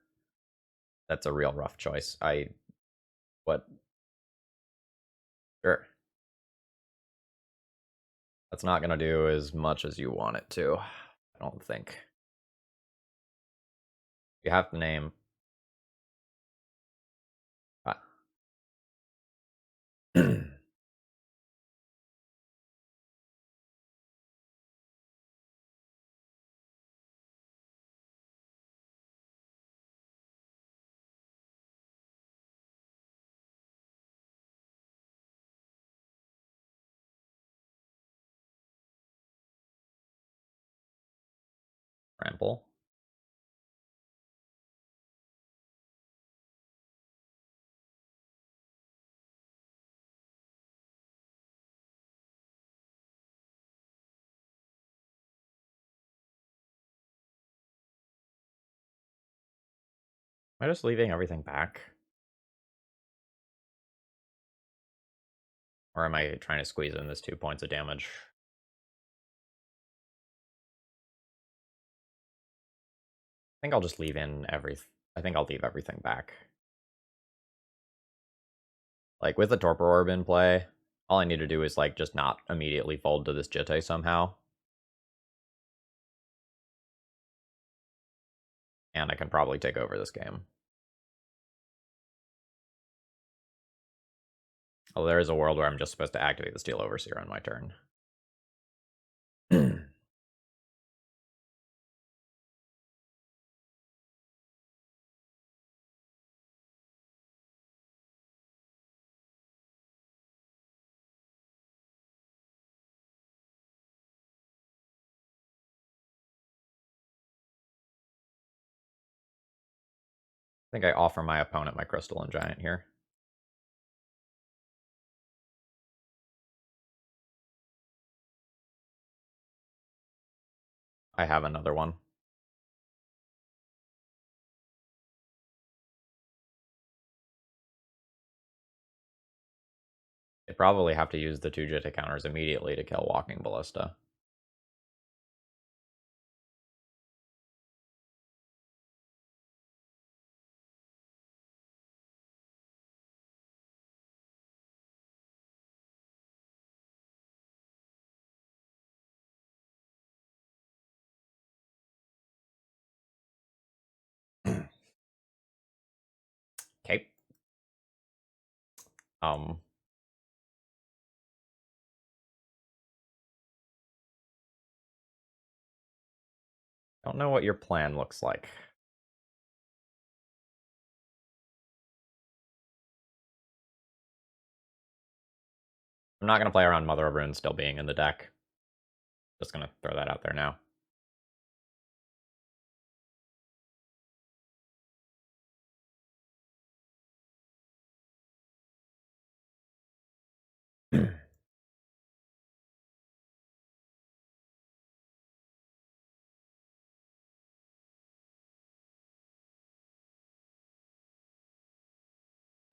that's a real rough choice. What? Sure. That's not going to do as much as you want it to, I don't think. You have to name. Trample. Am I just leaving everything back? Or am I trying to squeeze in this 2 points of damage? I think I'll just leave in I think I'll leave everything back. Like, with the Torpor Orb in play, all I need to do is, like, just not immediately fold to this Jitte somehow. And I can probably take over this game. Oh, there is a world where I'm just supposed to activate the Steel Overseer on my turn. I think I offer my opponent my Crystalline Giant here. I have another one. They probably have to use the 2 Jitte counters immediately to kill Walking Ballista. Okay. Don't know what your plan looks like. I'm not going to play around Mother of Runes still being in the deck. Just going to throw that out there now.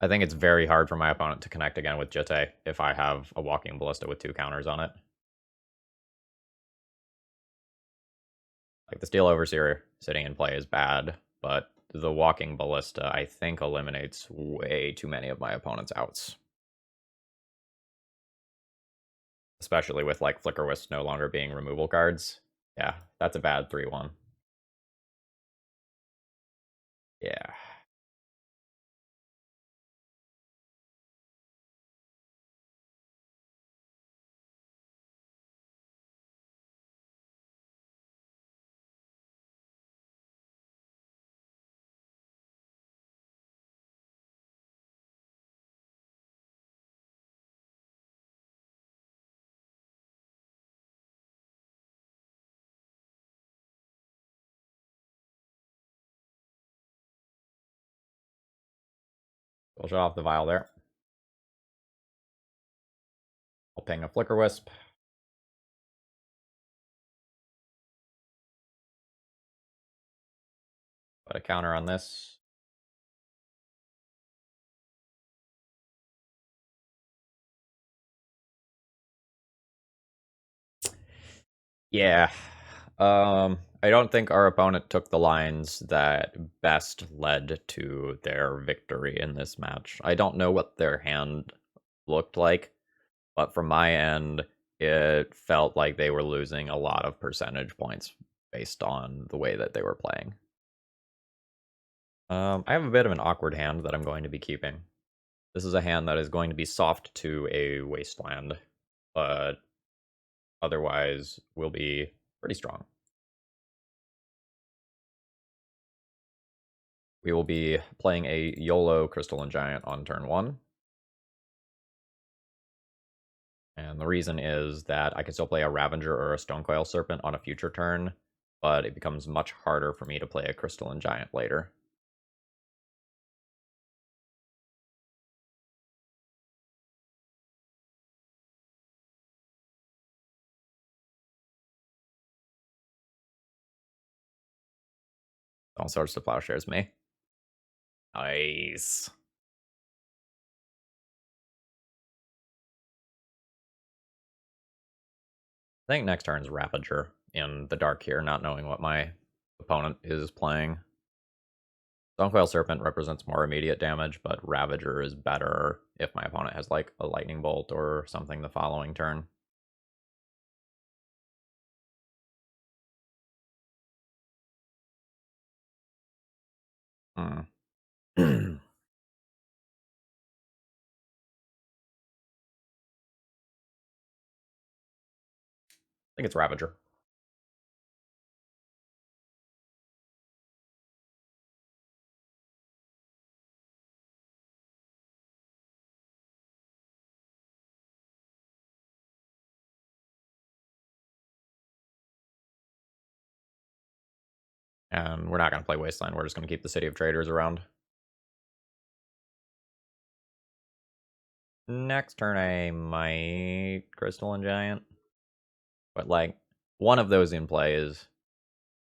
I think it's very hard for my opponent to connect again with Jitte if I have a Walking Ballista with 2 counters on it. Like, the Steel Overseer sitting in play is bad, but the Walking Ballista, I think, eliminates way too many of my opponent's outs. Especially with, like, Flicker Wisp no longer being removal cards. Yeah, that's a bad 3-1. Yeah. We'll shut off the Vial there. I'll ping a Flicker Wisp. Put a counter on this. Yeah. I don't think our opponent took the lines that best led to their victory in this match. I don't know what their hand looked like, but from my end, it felt like they were losing a lot of percentage points based on the way that they were playing. I have a bit of an awkward hand that I'm going to be keeping. This is a hand that is going to be soft to a Wasteland, but otherwise will be pretty strong. We will be playing a YOLO Crystalline Giant on turn 1. And the reason is that I can still play a Ravager or a Stonecoil Serpent on a future turn, but it becomes much harder for me to play a Crystalline Giant later. All sorts of Plowshares me. Nice. I think next turn is Ravager in the dark here, not knowing what my opponent is playing. Stonecoil Serpent represents more immediate damage, but Ravager is better if my opponent has like a Lightning Bolt or something the following turn. Hmm. I think it's Ravager. And we're not going to play Wasteland. We're just going to keep the City of Traders around. Next turn, I might Crystalline Giant. But, like, one of those in play is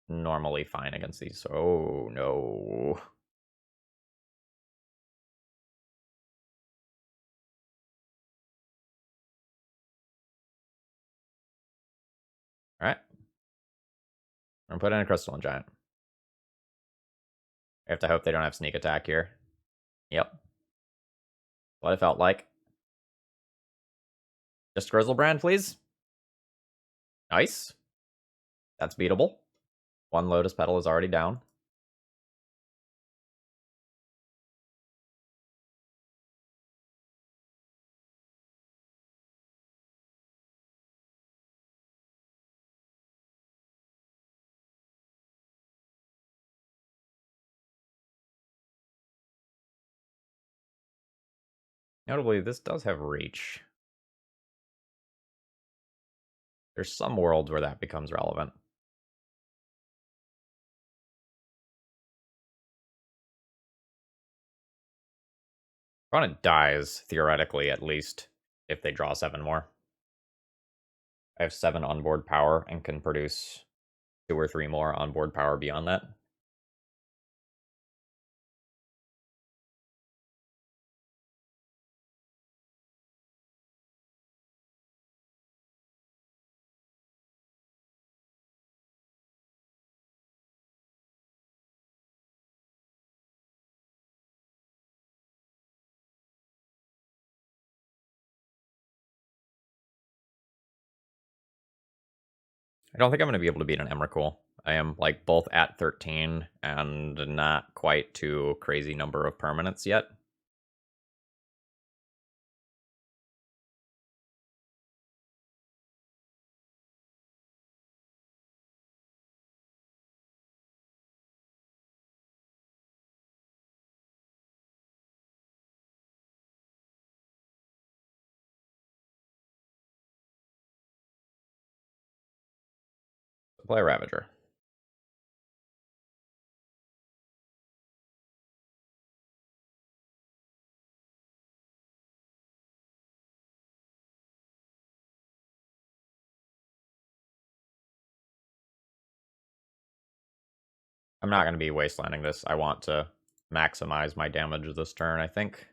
normally fine against these. Oh, no. Alright. I'm putting in a Crystalline Giant. I have to hope they don't have Sneak Attack here. Yep. What it felt like. Just Griselbrand, please. Nice. That's beatable. One Lotus Petal is already down. Notably, this does have reach. There's some worlds where that becomes relevant. Opponent dies, theoretically, at least, if they draw 7 more. I have 7 onboard power and can produce 2 or 3 more onboard power beyond that. I don't think I'm going to be able to beat an Emrakul. I am, like, both at 13 and not quite to crazy number of permanents yet. Play Ravager. I'm not going to be wastelanding this. I want to maximize my damage this turn, I think.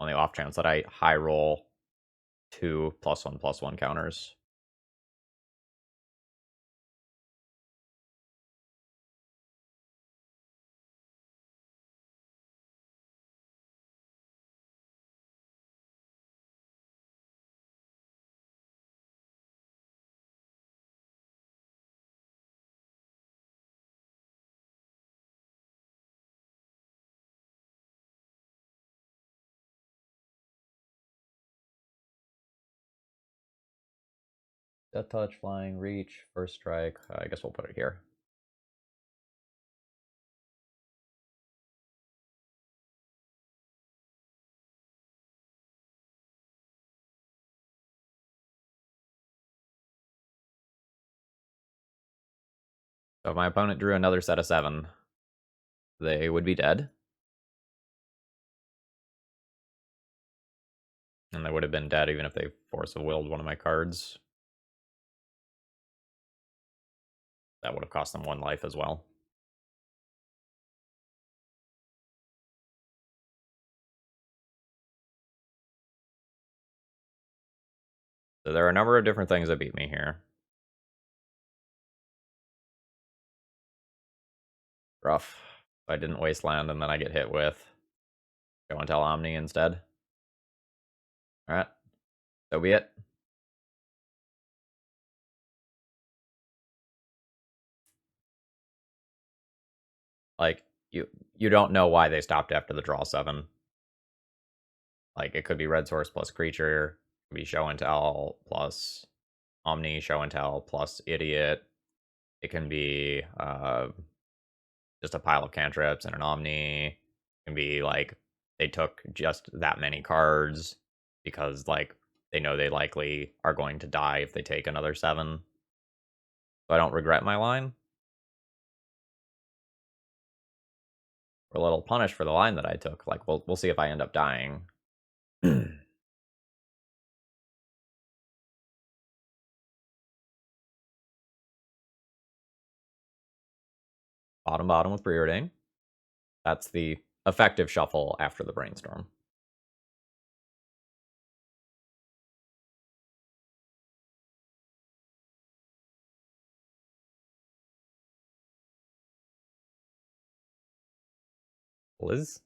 On the off chance that I high roll 2 +1/+1 counters. Death Touch, Flying, Reach, First Strike. I guess we'll put it here. So if my opponent drew another set of 7, they would be dead. And they would have been dead even if they force of willed one of my cards. That would have cost them 1 life as well. So there are a number of different things that beat me here. Rough. I didn't waste land, and then I get hit with Show and Tell Omni instead. Alright. So be it. Like, you don't know why they stopped after the draw 7. Like, it could be Red Source plus Creature, it could be Show and Tell plus Omni, Show and Tell plus Idiot. It can be just a pile of cantrips and an Omni. It can be like they took just that many cards because like they know they likely are going to die if they take another 7. So I don't regret my line. We're a little punished for the line that I took. Like we'll see if I end up dying. Bottom with Preordain. That's the effective shuffle after the Brainstorm. Liz?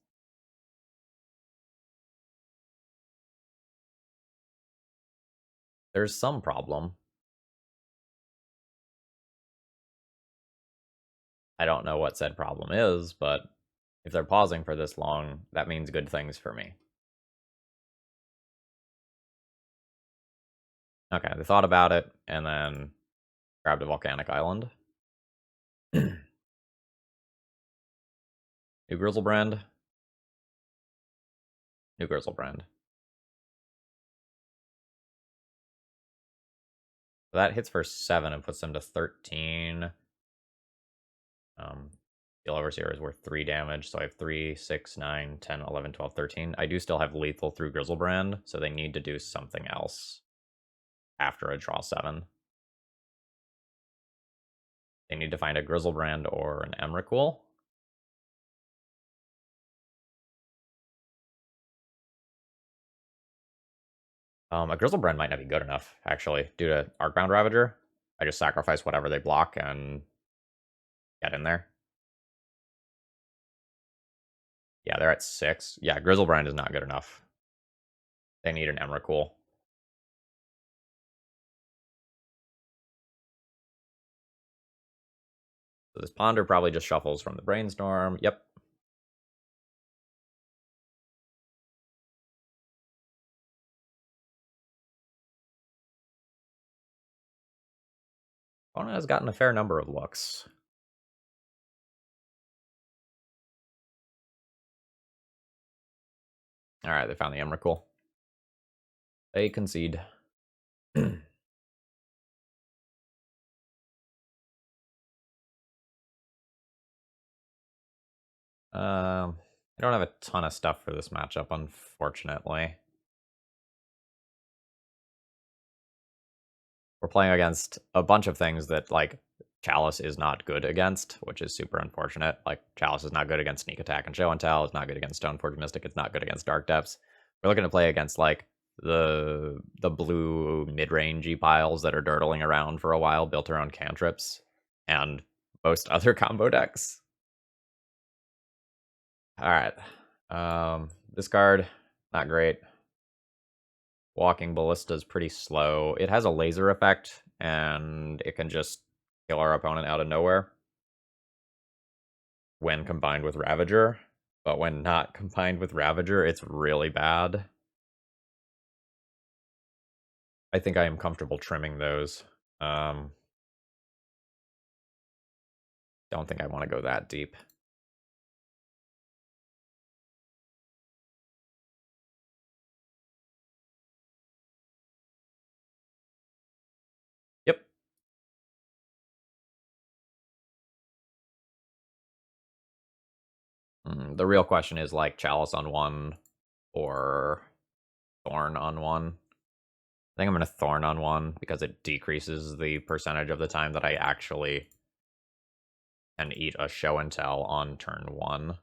There's some problem. I don't know what said problem is, but if they're pausing for this long, that means good things for me. Okay, they thought about it, and then grabbed a volcanic island. New Grizzlebrand. New Grizzlebrand. So that hits for 7 and puts them to 13. Steel Overseer is worth 3 damage, so I have 3, 6, 9, 10, 11, 12, 13. I do still have lethal through Grizzlebrand, so they need to do something else after a draw 7. They need to find a Grizzlebrand or an Emrakul. A Grizzlebrand might not be good enough, actually, due to Arcbound Ravager. I just sacrifice whatever they block and get in there. Yeah, they're at 6. Yeah, Grizzlebrand is not good enough. They need an Emrakul. So this Ponder probably just shuffles from the Brainstorm. Yep. Opponent has gotten a fair number of looks. Alright, they found the Emrakul. They concede. I don't have a ton of stuff for this matchup, unfortunately. We're playing against a bunch of things that, like, Chalice is not good against, which is super unfortunate. Like, Chalice is not good against Sneak Attack and Show and Tell. It's not good against Stoneforge Mystic. It's not good against Dark Depths. We're looking to play against, like, the blue mid-rangey piles that are dirtling around for a while, built around cantrips, and most other combo decks. Alright. This card, not great. Walking Ballista is pretty slow. It has a laser effect, and it can just kill our opponent out of nowhere when combined with Ravager. But when not combined with Ravager, it's really bad. I think I am comfortable trimming those. Don't think I want to go that deep. Yep. The real question is like Chalice on 1 or Thorn on 1. I think I'm going to Thorn on 1 because it decreases the percentage of the time that I actually can eat a Show and Tell on turn 1.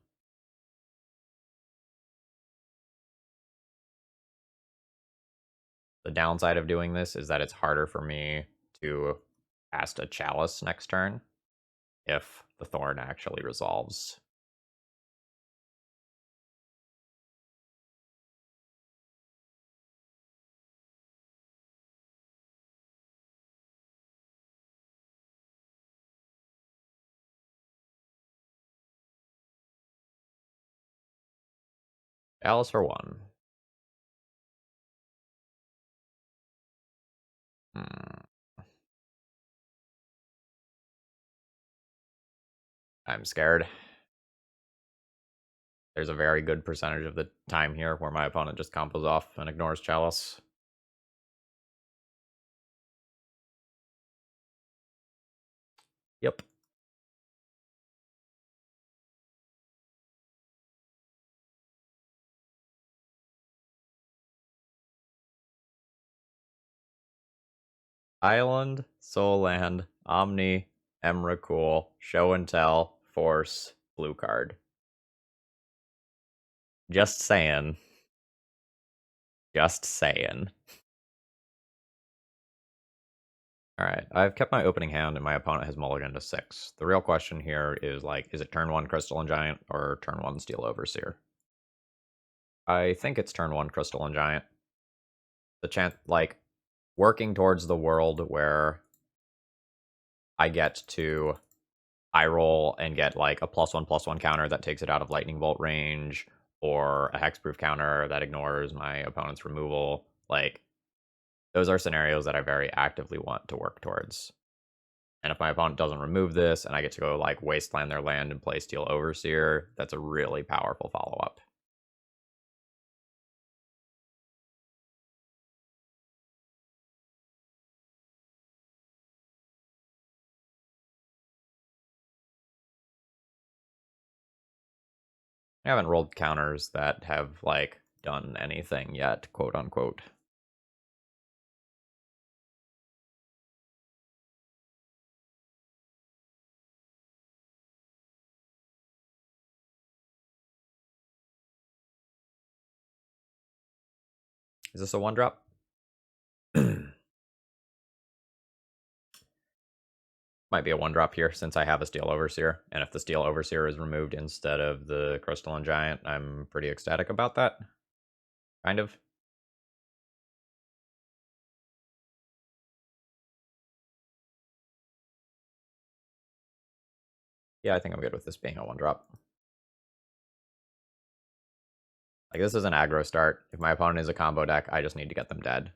The downside of doing this is that it's harder for me to cast a Chalice next turn if the Thorn actually resolves. Chalice for 1. I'm scared. There's a very good percentage of the time here where my opponent just combos off and ignores Chalice. Yep. Island, Soul Land, Omni, Emrakul, Show and Tell, Force, blue card. Just saying. Just saying. Alright, I've kept my opening hand and my opponent has mulliganed to 6. The real question here is, like, is it turn 1 Crystalline Giant or turn 1 Steel Overseer? I think it's turn 1 Crystalline Giant. The chance, like, working towards the world where I get to eye roll and get, like, a +1/+1 counter that takes it out of Lightning Bolt range, or a hexproof counter that ignores my opponent's removal. Like, those are scenarios that I very actively want to work towards. And if my opponent doesn't remove this, and I get to go, like, wasteland their land and play Steel Overseer, that's a really powerful follow-up. I haven't rolled counters that have, like, done anything yet, quote-unquote. Is this a 1-drop? Might be a 1-drop here, since I have a Steel Overseer, and if the Steel Overseer is removed instead of the Crystalline Giant, I'm pretty ecstatic about that. Kind of. Yeah, I think I'm good with this being a 1-drop. Like, this is an aggro start. If my opponent is a combo deck, I just need to get them dead.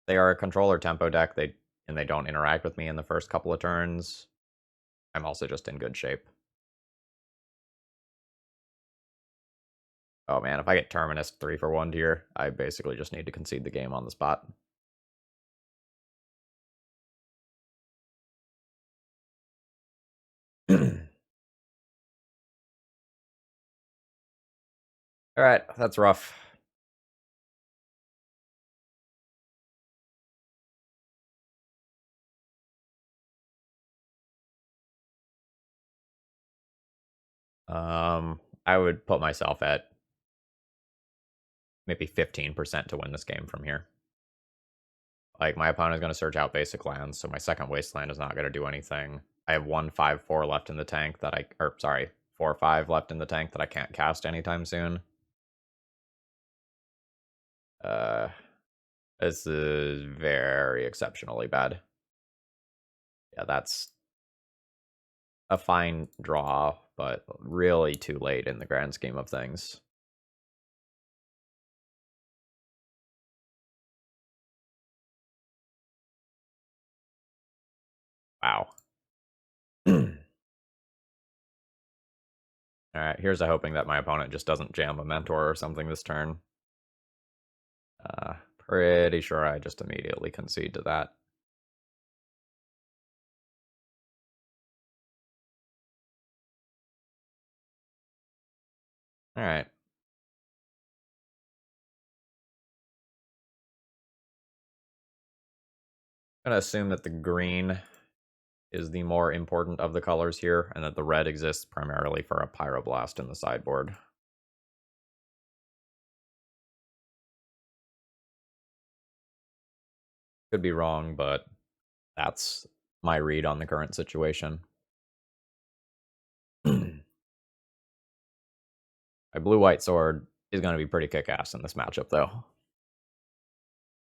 They are a controller tempo deck, and they don't interact with me in the first couple of turns. I'm also just in good shape. Oh man, if I get Terminus 3 for 1 here, I basically just need to concede the game on the spot. Alright, that's rough. I would put myself at maybe 15% to win this game from here. Like, my opponent is going to search out basic lands, so my second wasteland is not going to do anything. I have 1/5/4 left in the tank that I, or sorry, 4/5 left in the tank that I can't cast anytime soon. This is very exceptionally bad. Yeah, that's a fine draw, but really too late in the grand scheme of things. Wow. Alright, here's a hoping that my opponent just doesn't jam a Mentor or something this turn. Pretty sure I just immediately concede to that. Alright. I'm gonna assume that the green is the more important of the colors here, and that the red exists primarily for a Pyroblast in the sideboard. Could be wrong, but that's my read on the current situation. My blue-white sword is going to be pretty kick-ass in this matchup, though.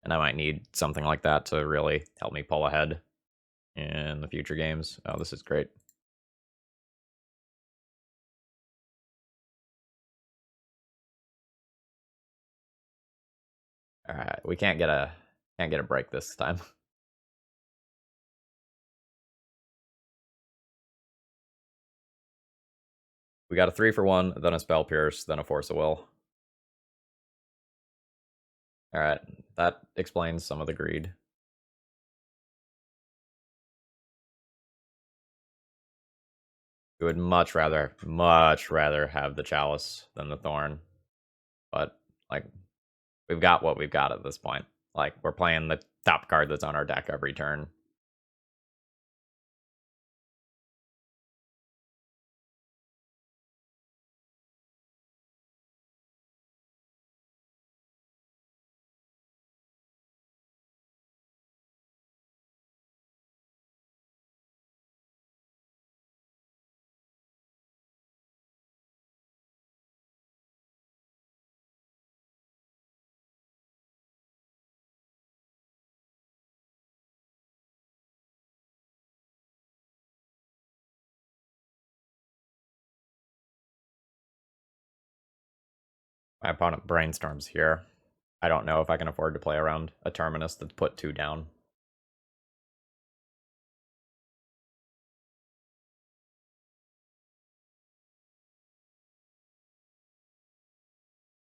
And I might need something like that to really help me pull ahead in the future games. Oh, this is great. All right, we can't get a break this time. We got a 3-for-1, then a Spell Pierce, then a Force of Will. All right, that explains some of the greed. We would much rather have the Chalice than the Thorn. But, like, we've got what we've got at this point. Like, we're playing the top card that's on our deck every turn. My opponent brainstorms here. I don't know if I can afford to play around a Terminus that's put 2 down.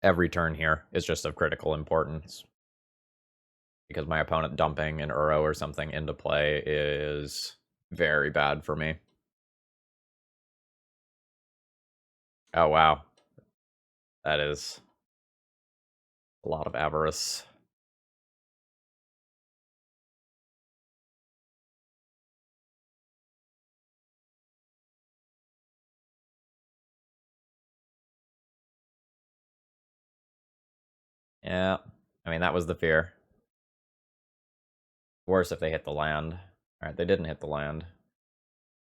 Every turn here is just of critical importance. Because my opponent dumping an Uro or something into play is very bad for me. Oh, wow. That is a lot of avarice. Yeah, I mean, that was the fear. Worse if they hit the land. Alright, they didn't hit the land.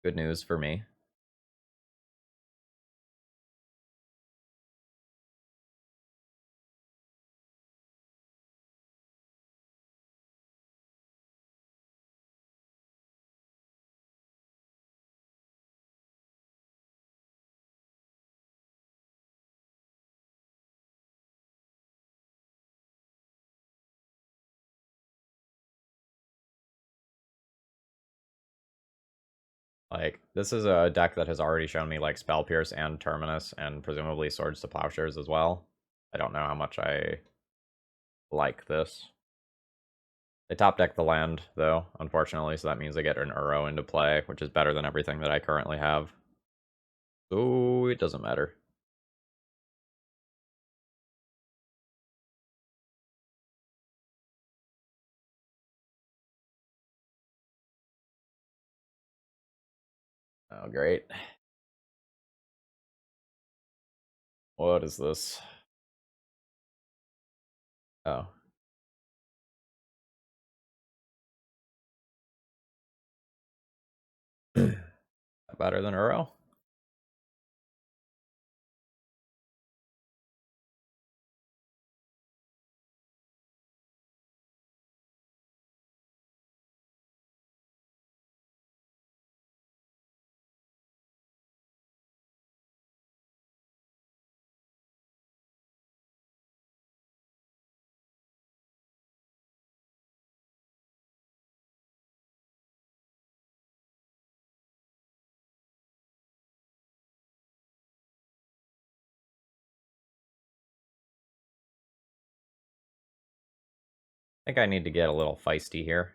Good news for me. Like, this is a deck that has already shown me, like, Spell Pierce and Terminus, and presumably Swords to Plowshares as well. I don't know how much I like this. They top deck the land, though, unfortunately, so that means I get an Uro into play, which is better than everything that I currently have. So, it doesn't matter. Oh, great. What is this? Oh. Better than Uro? I think I need to get a little feisty here.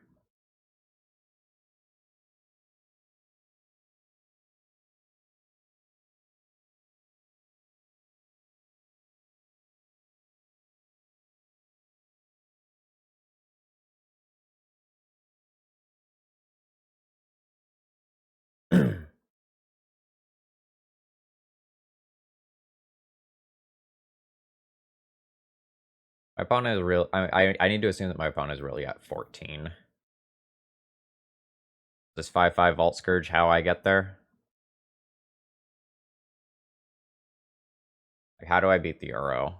My opponent is real. I need to assume that my opponent is really at 14. This 5/5 Vault Scourge how I get there? Like, how do I beat the Uro?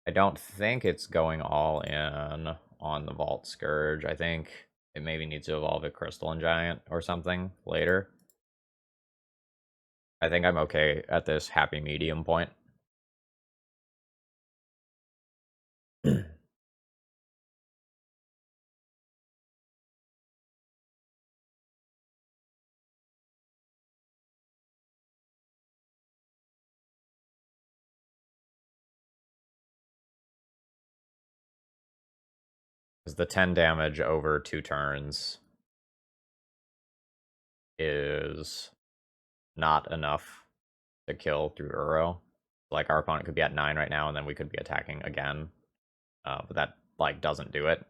I don't think it's going all in on the Vault Scourge. I think it maybe needs to evolve a Crystalline Giant or something later. I think I'm okay at this happy medium point. Because the 10 damage over 2 turns is not enough to kill through Uro. Like, our opponent could be at 9 right now, and then we could be attacking again. But that, like, doesn't do it.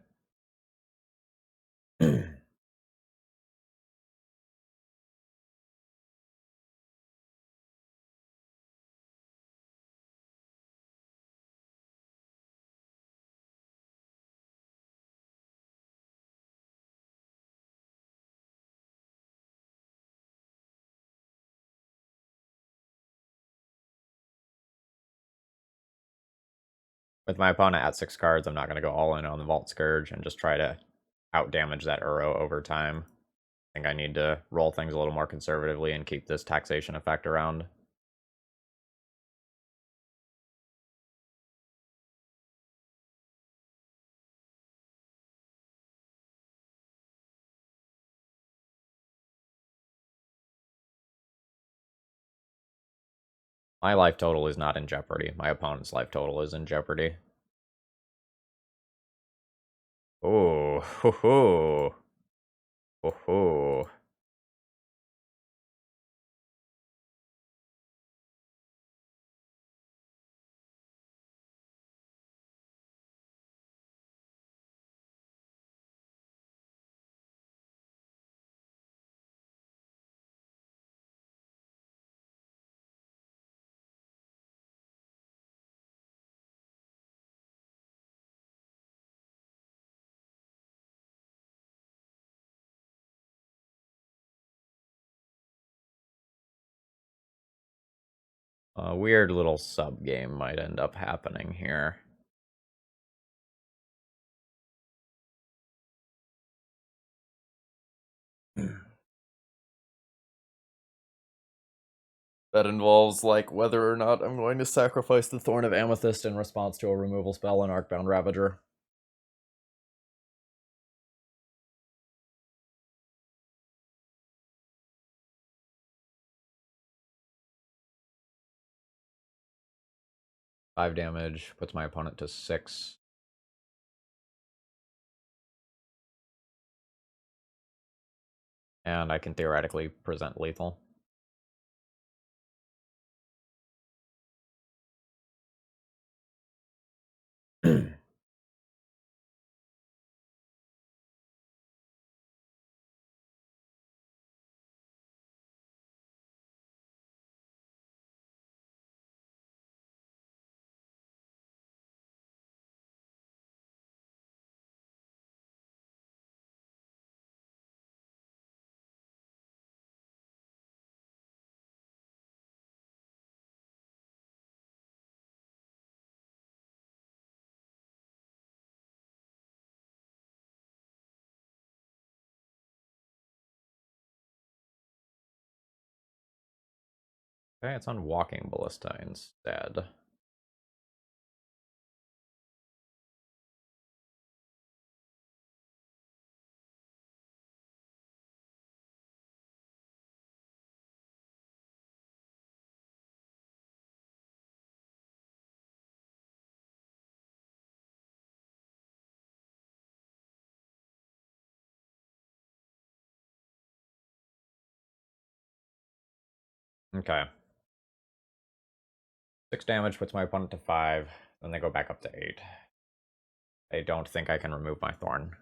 With my opponent at 6 cards, I'm not going to go all in on the Vault Scourge and just try to out-damage that Uro over time. I think I need to roll things a little more conservatively and keep this taxation effect around. My life total is not in jeopardy. My opponent's life total is in jeopardy. Oh, ho ho. Ho ho. A weird little sub-game might end up happening here. That involves, like, whether or not I'm going to sacrifice the Thorn of Amethyst in response to a removal spell on Arcbound Ravager. Five damage, puts my opponent to 6. And I can theoretically present lethal. Okay, it's on Walking Ballista instead. Okay. 6 damage puts my opponent to 5, then they go back up to 8. I don't think I can remove my Thorn.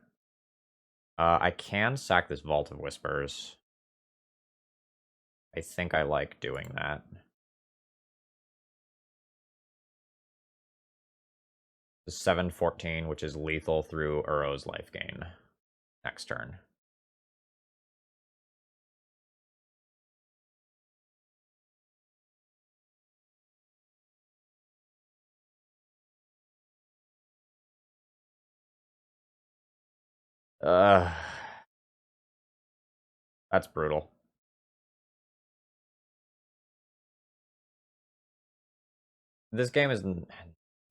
I can sack this Vault of Whispers. I think I like doing that. 7/14, which is lethal through Uro's life gain. next turn. Uh, that's brutal. This game is...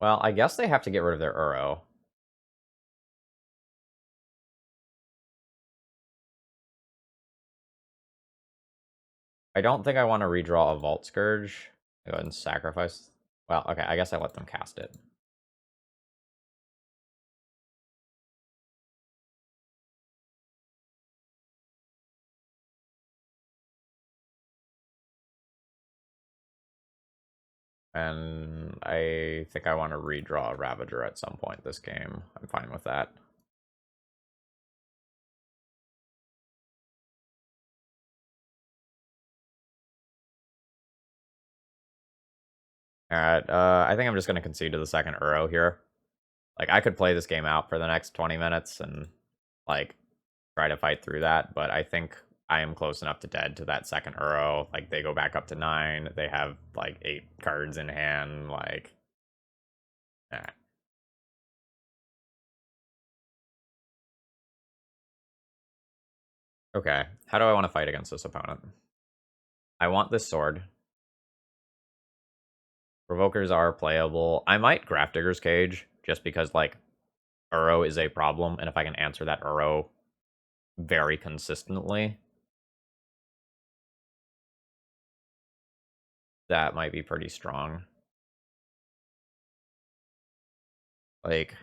Well, I guess they have to get rid of their Uro. I don't think I want to redraw a Vault Scourge. Go ahead and sacrifice. Well, okay, I guess I let them cast it. And I think I want to redraw a Ravager at some point this game. I'm fine with that. Alright, I think I'm just going to concede to the second Uro here. Like, I could play this game out for the next 20 minutes and, like, try to fight through that, but I think I am close enough to dead to that second Uro. Like, they go back up to 9. They have, like, 8 cards in hand. Like, eh. Okay, how do I want to fight against this opponent? I want this sword. Provokers are playable. I might Grafdigger's Cage, just because, like, Uro is a problem, and if I can answer that Uro very consistently, that might be pretty strong. Like,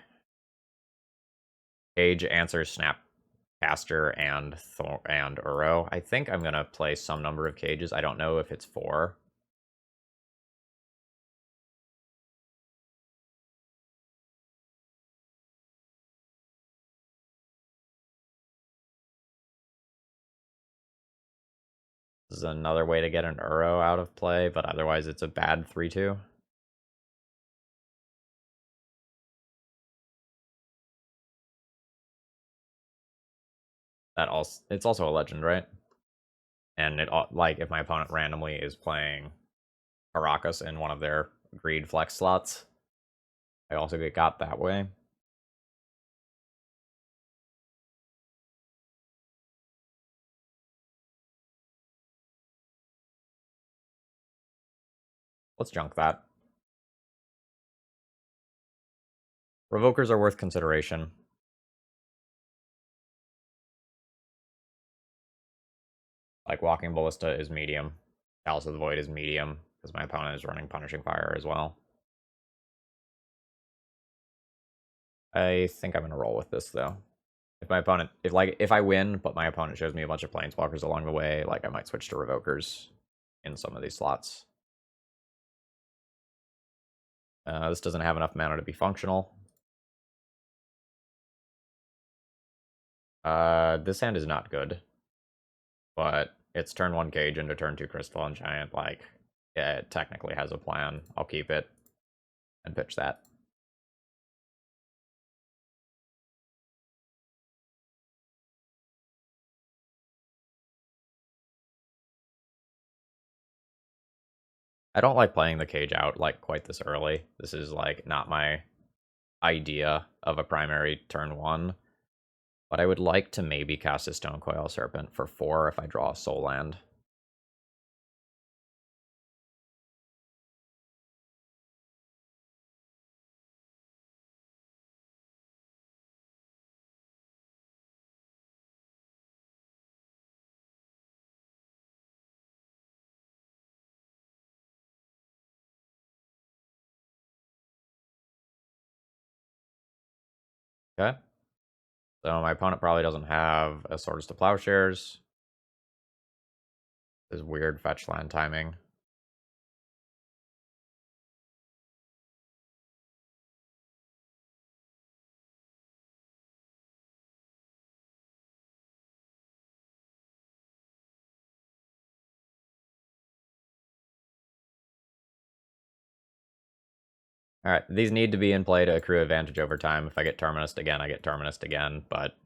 Cage answers Snapcaster and Uro. I think I'm gonna play some number of cages. I don't know if it's 4. This is another way to get an Uro out of play, but otherwise it's a bad 3-2. It's also a legend, right? And it, like, if my opponent randomly is playing Karakas in one of their greed flex slots, I also get got that way. Let's junk that. Revokers are worth consideration. Like, Walking Ballista is medium. Chalice of the Void is medium, because my opponent is running Punishing Fire as well. I think I'm gonna roll with this, though. If my opponent, if I win, but my opponent shows me a bunch of Planeswalkers along the way, like, I might switch to Revokers in some of these slots. This doesn't have enough mana to be functional. This hand is not good. But it's turn 1 Cage into turn 2 Crystalline Giant. Like, yeah, it technically has a plan. I'll keep it and pitch that. I don't like playing the Cage out, like, quite this early. This is, like, not my idea of a primary turn 1. But I would like to maybe cast a Stonecoil Serpent for 4 if I draw a Soul Land. Okay? So my opponent probably doesn't have a Swords to Plowshares. This weird fetch land timing. Alright, these need to be in play to accrue advantage over time. If I get Terminus again, I get Terminus again, but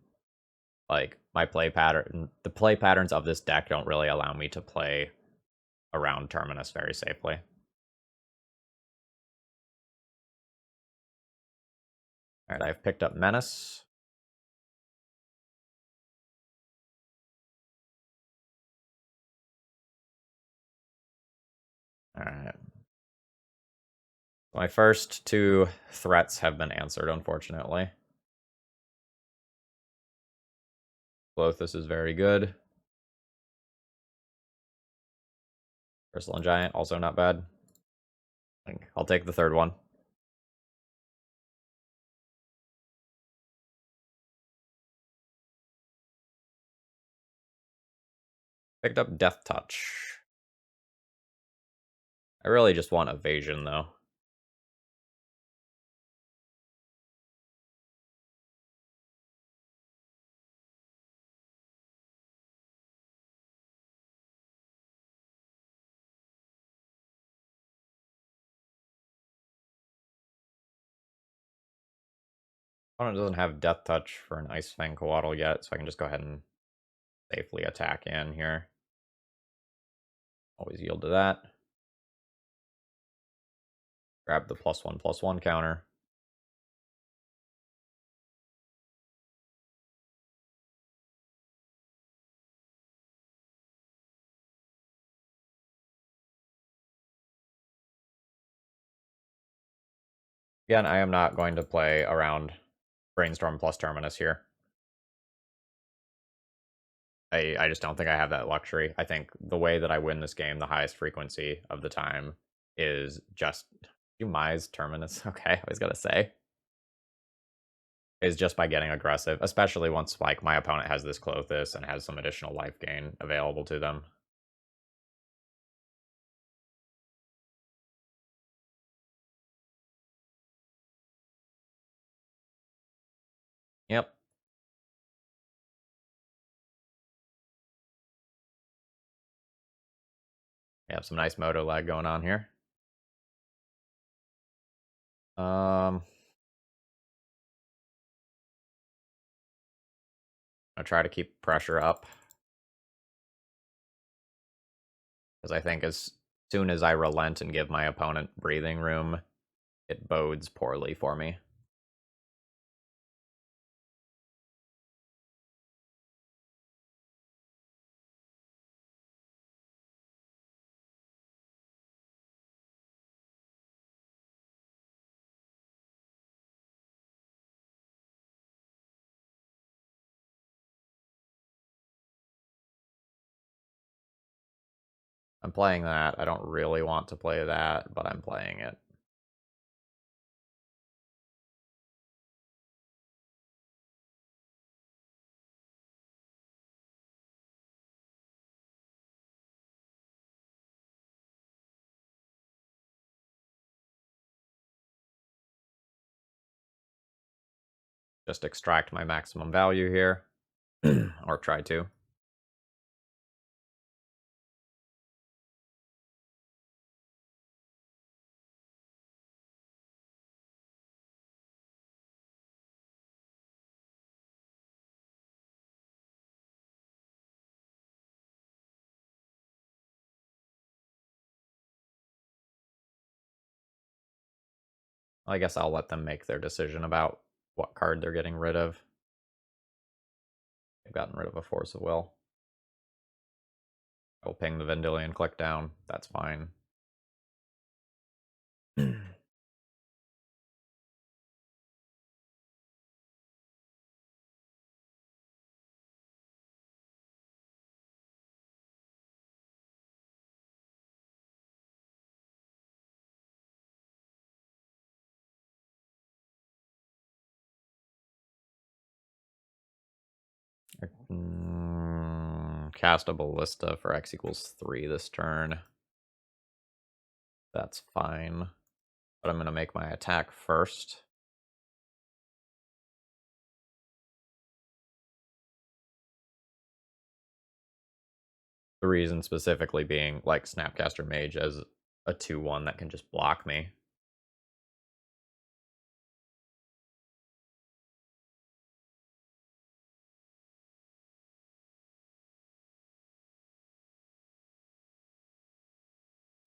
like my play pattern, the play patterns of this deck don't really allow me to play around Terminus very safely. All right, I've picked up Menace. All right. My first two threats have been answered, unfortunately. Lothus is very good. Crystalline Giant, also not bad. I'll take the third one. Picked up Death Touch. I really just want Evasion, though. Opponent doesn't have Death Touch for an Ice Fang Coatl yet, so I can just go ahead and safely attack in here. Always yield to that. Grab the +1/+1 counter. Again, I am not going to play around Brainstorm plus Terminus here. I just don't think I have that luxury. I think the way that I win this game, the highest frequency of the time, is just... You Mise Terminus? Okay, I was gonna say. Is just by getting aggressive, especially once like my opponent has this Clothis and has some additional life gain available to them. Yep. We have some nice moto lag going on here. I'll try to keep pressure up. Because I think as soon as I relent and give my opponent breathing room, it bodes poorly for me. I'm playing that. I don't really want to play that, but I'm playing it. Just extract my maximum value here. Or try to. I guess I'll let them make their decision about what card they're getting rid of. They've gotten rid of a Force of Will. I'll ping the Vendilion, click down. That's fine. Cast a Ballista for X equals 3 this turn. That's fine. But I'm going to make my attack first. The reason specifically being like Snapcaster Mage as a 2/1 that can just block me.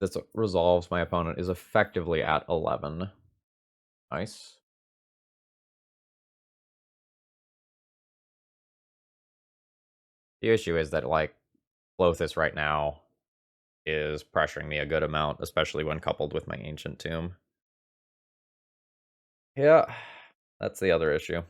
This resolves. My opponent is effectively at 11. Nice. The issue is that, like, Lothus right now is pressuring me a good amount, especially when coupled with my Ancient Tomb. Yeah, that's the other issue.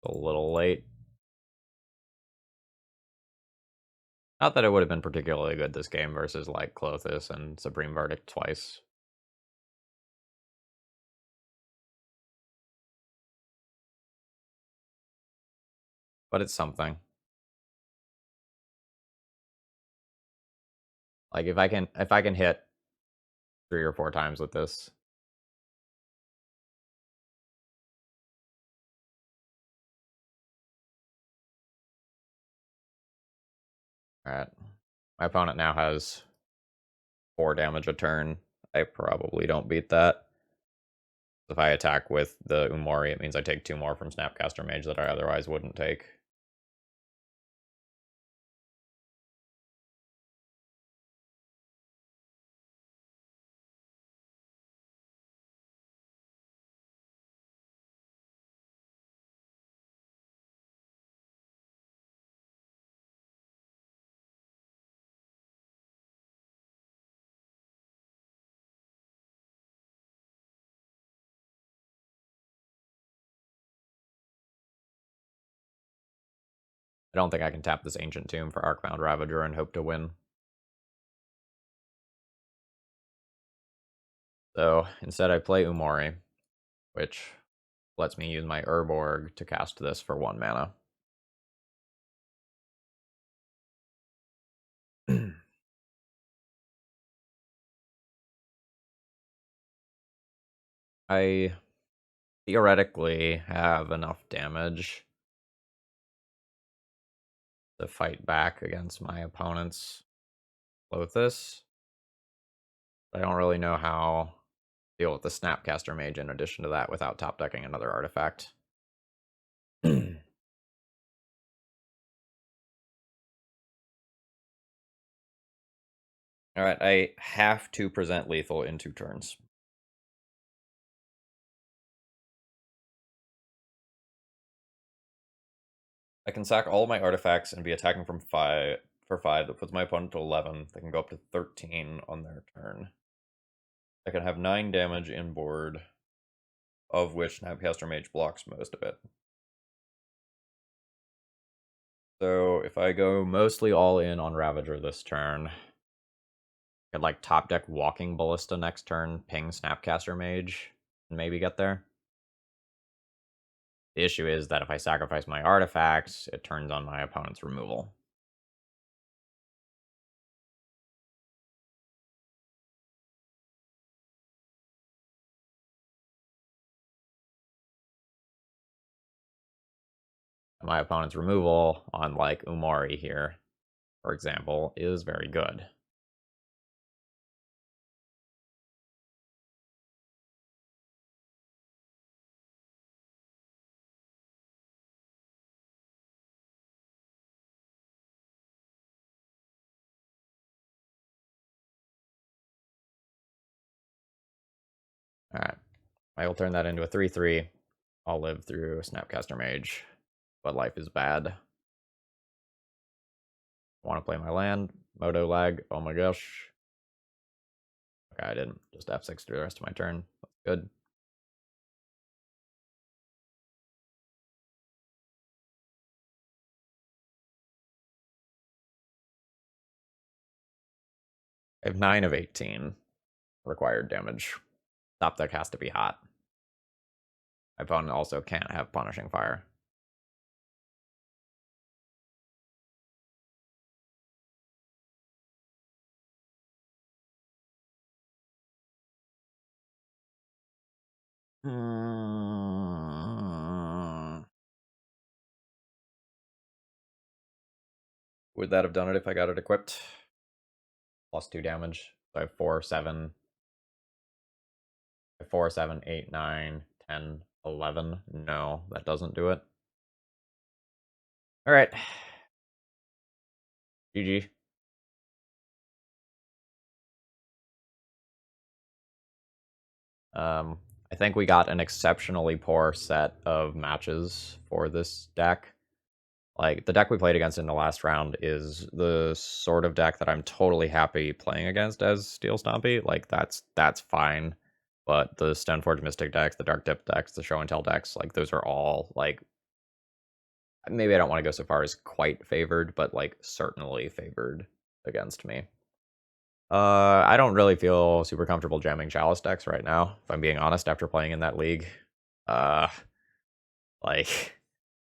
A little late. Not that it would have been particularly good this game versus, like, Clothis and Supreme Verdict twice. But it's something. Like, if I can hit 3 or 4 times with this. Alright. My opponent now has 4 damage a turn. I probably don't beat that. If I attack with the Umori, it means I take 2 more from Snapcaster Mage that I otherwise wouldn't take. I don't think I can tap this Ancient Tomb for Arcbound Ravager and hope to win. So instead I play Umori, which lets me use my Urborg to cast this for 1 mana. I theoretically have enough damage to fight back against my opponent's Lothus. But I don't really know how to deal with the Snapcaster Mage in addition to that without top decking another artifact. Alright, I have to present lethal in 2 turns. I can sack all of my artifacts and be attacking from 5 for 5. That puts my opponent to 11. They can go up to 13 on their turn. I can have 9 damage inboard, of which Snapcaster Mage blocks most of it. So if I go mostly all in on Ravager this turn, I could, like, top deck Walking Ballista next turn, ping Snapcaster Mage, and maybe get there. The issue is that if I sacrifice my artifacts, it turns on my opponent's removal. My opponent's removal on, like, Umari here, for example, is very good. Alright. I will turn that into a 3/3. I'll live through Snapcaster Mage, but life is bad. I want to play my land. Moto lag. Oh my gosh. Okay, I didn't. Just F6 through the rest of my turn. That's good. I have 9 of 18 required damage. Top deck has to be hot. My opponent also can't have Punishing Fire. Would that have done it if I got it equipped? Plus 2 damage. So I have 4, 7. 4, 7, 8, 9, 10, 11. No, that doesn't do it. Alright. GG. I think we got an exceptionally poor set of matches for this deck. Like, the deck we played against in the last round is the sort of deck that I'm totally happy playing against as Steel Stompy. Like, that's fine. But the Stoneforge Mystic decks, the Dark Dip decks, the Show and Tell decks, like, those are all, like, maybe I don't want to go so far as quite favored, but, like, certainly favored against me. I don't really feel super comfortable jamming Chalice decks right now, if I'm being honest, after playing in that league. Uh, like,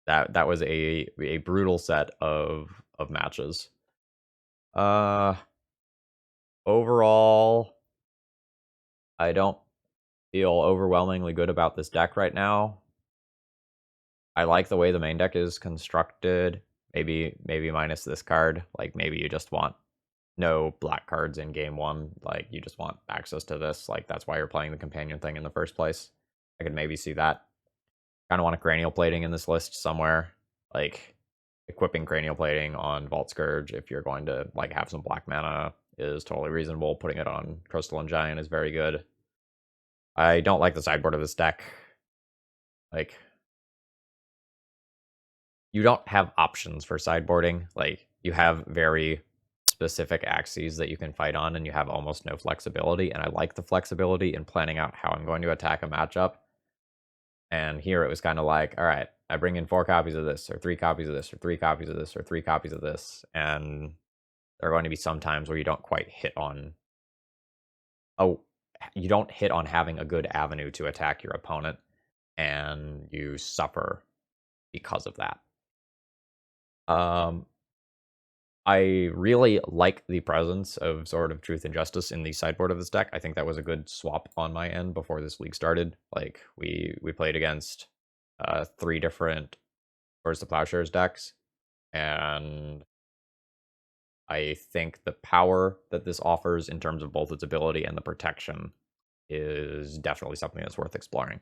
that was a brutal set of matches. Overall, I don't feel overwhelmingly good about this deck right now. I like the way the main deck is constructed. Maybe minus this card. Like, maybe you just want no black cards in game 1. Like, you just want access to this. Like, that's why you're playing the companion thing in the first place. I could maybe see that. Kind of want a cranial plating in this list somewhere. Like, equipping cranial plating on Vault Scourge if you're going to, like, have some black mana is totally reasonable. Putting it on Crystalline Giant is very good. I don't like the sideboard of this deck. Like, you don't have options for sideboarding. Like, you have very specific axes that you can fight on, and you have almost no flexibility. And I like the flexibility in planning out how I'm going to attack a matchup. And here it was kind of like, all right, I bring in 4 copies of this, or 3 copies of this, or 3 copies of this, or 3 copies of this. And there are going to be some times where you don't quite hit on, you don't hit on having a good avenue to attack your opponent, and you suffer because of that. I really like the presence of Sword of Truth and Justice in the sideboard of this deck. I think that was a good swap on my end before this league started. Like, we played against 3 different Swords to Plowshares decks, and I think the power that this offers in terms of both its ability and the protection is definitely something that's worth exploring.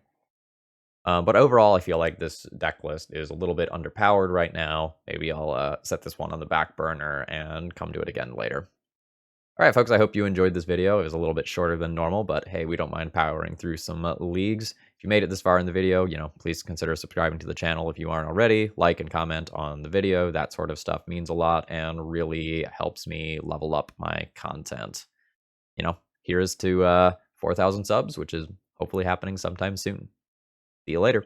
But overall, I feel like this deck list is a little bit underpowered right now. Maybe I'll set this one on the back burner and come to it again later. All right, folks, I hope you enjoyed this video. It was a little bit shorter than normal, but hey, we don't mind powering through some leagues. If you made it this far in the video, please consider subscribing to the channel if you aren't already. Like and comment on the video. That sort of stuff means a lot and really helps me level up my content. Here's to 4,000 subs, which is hopefully happening sometime soon. See you later.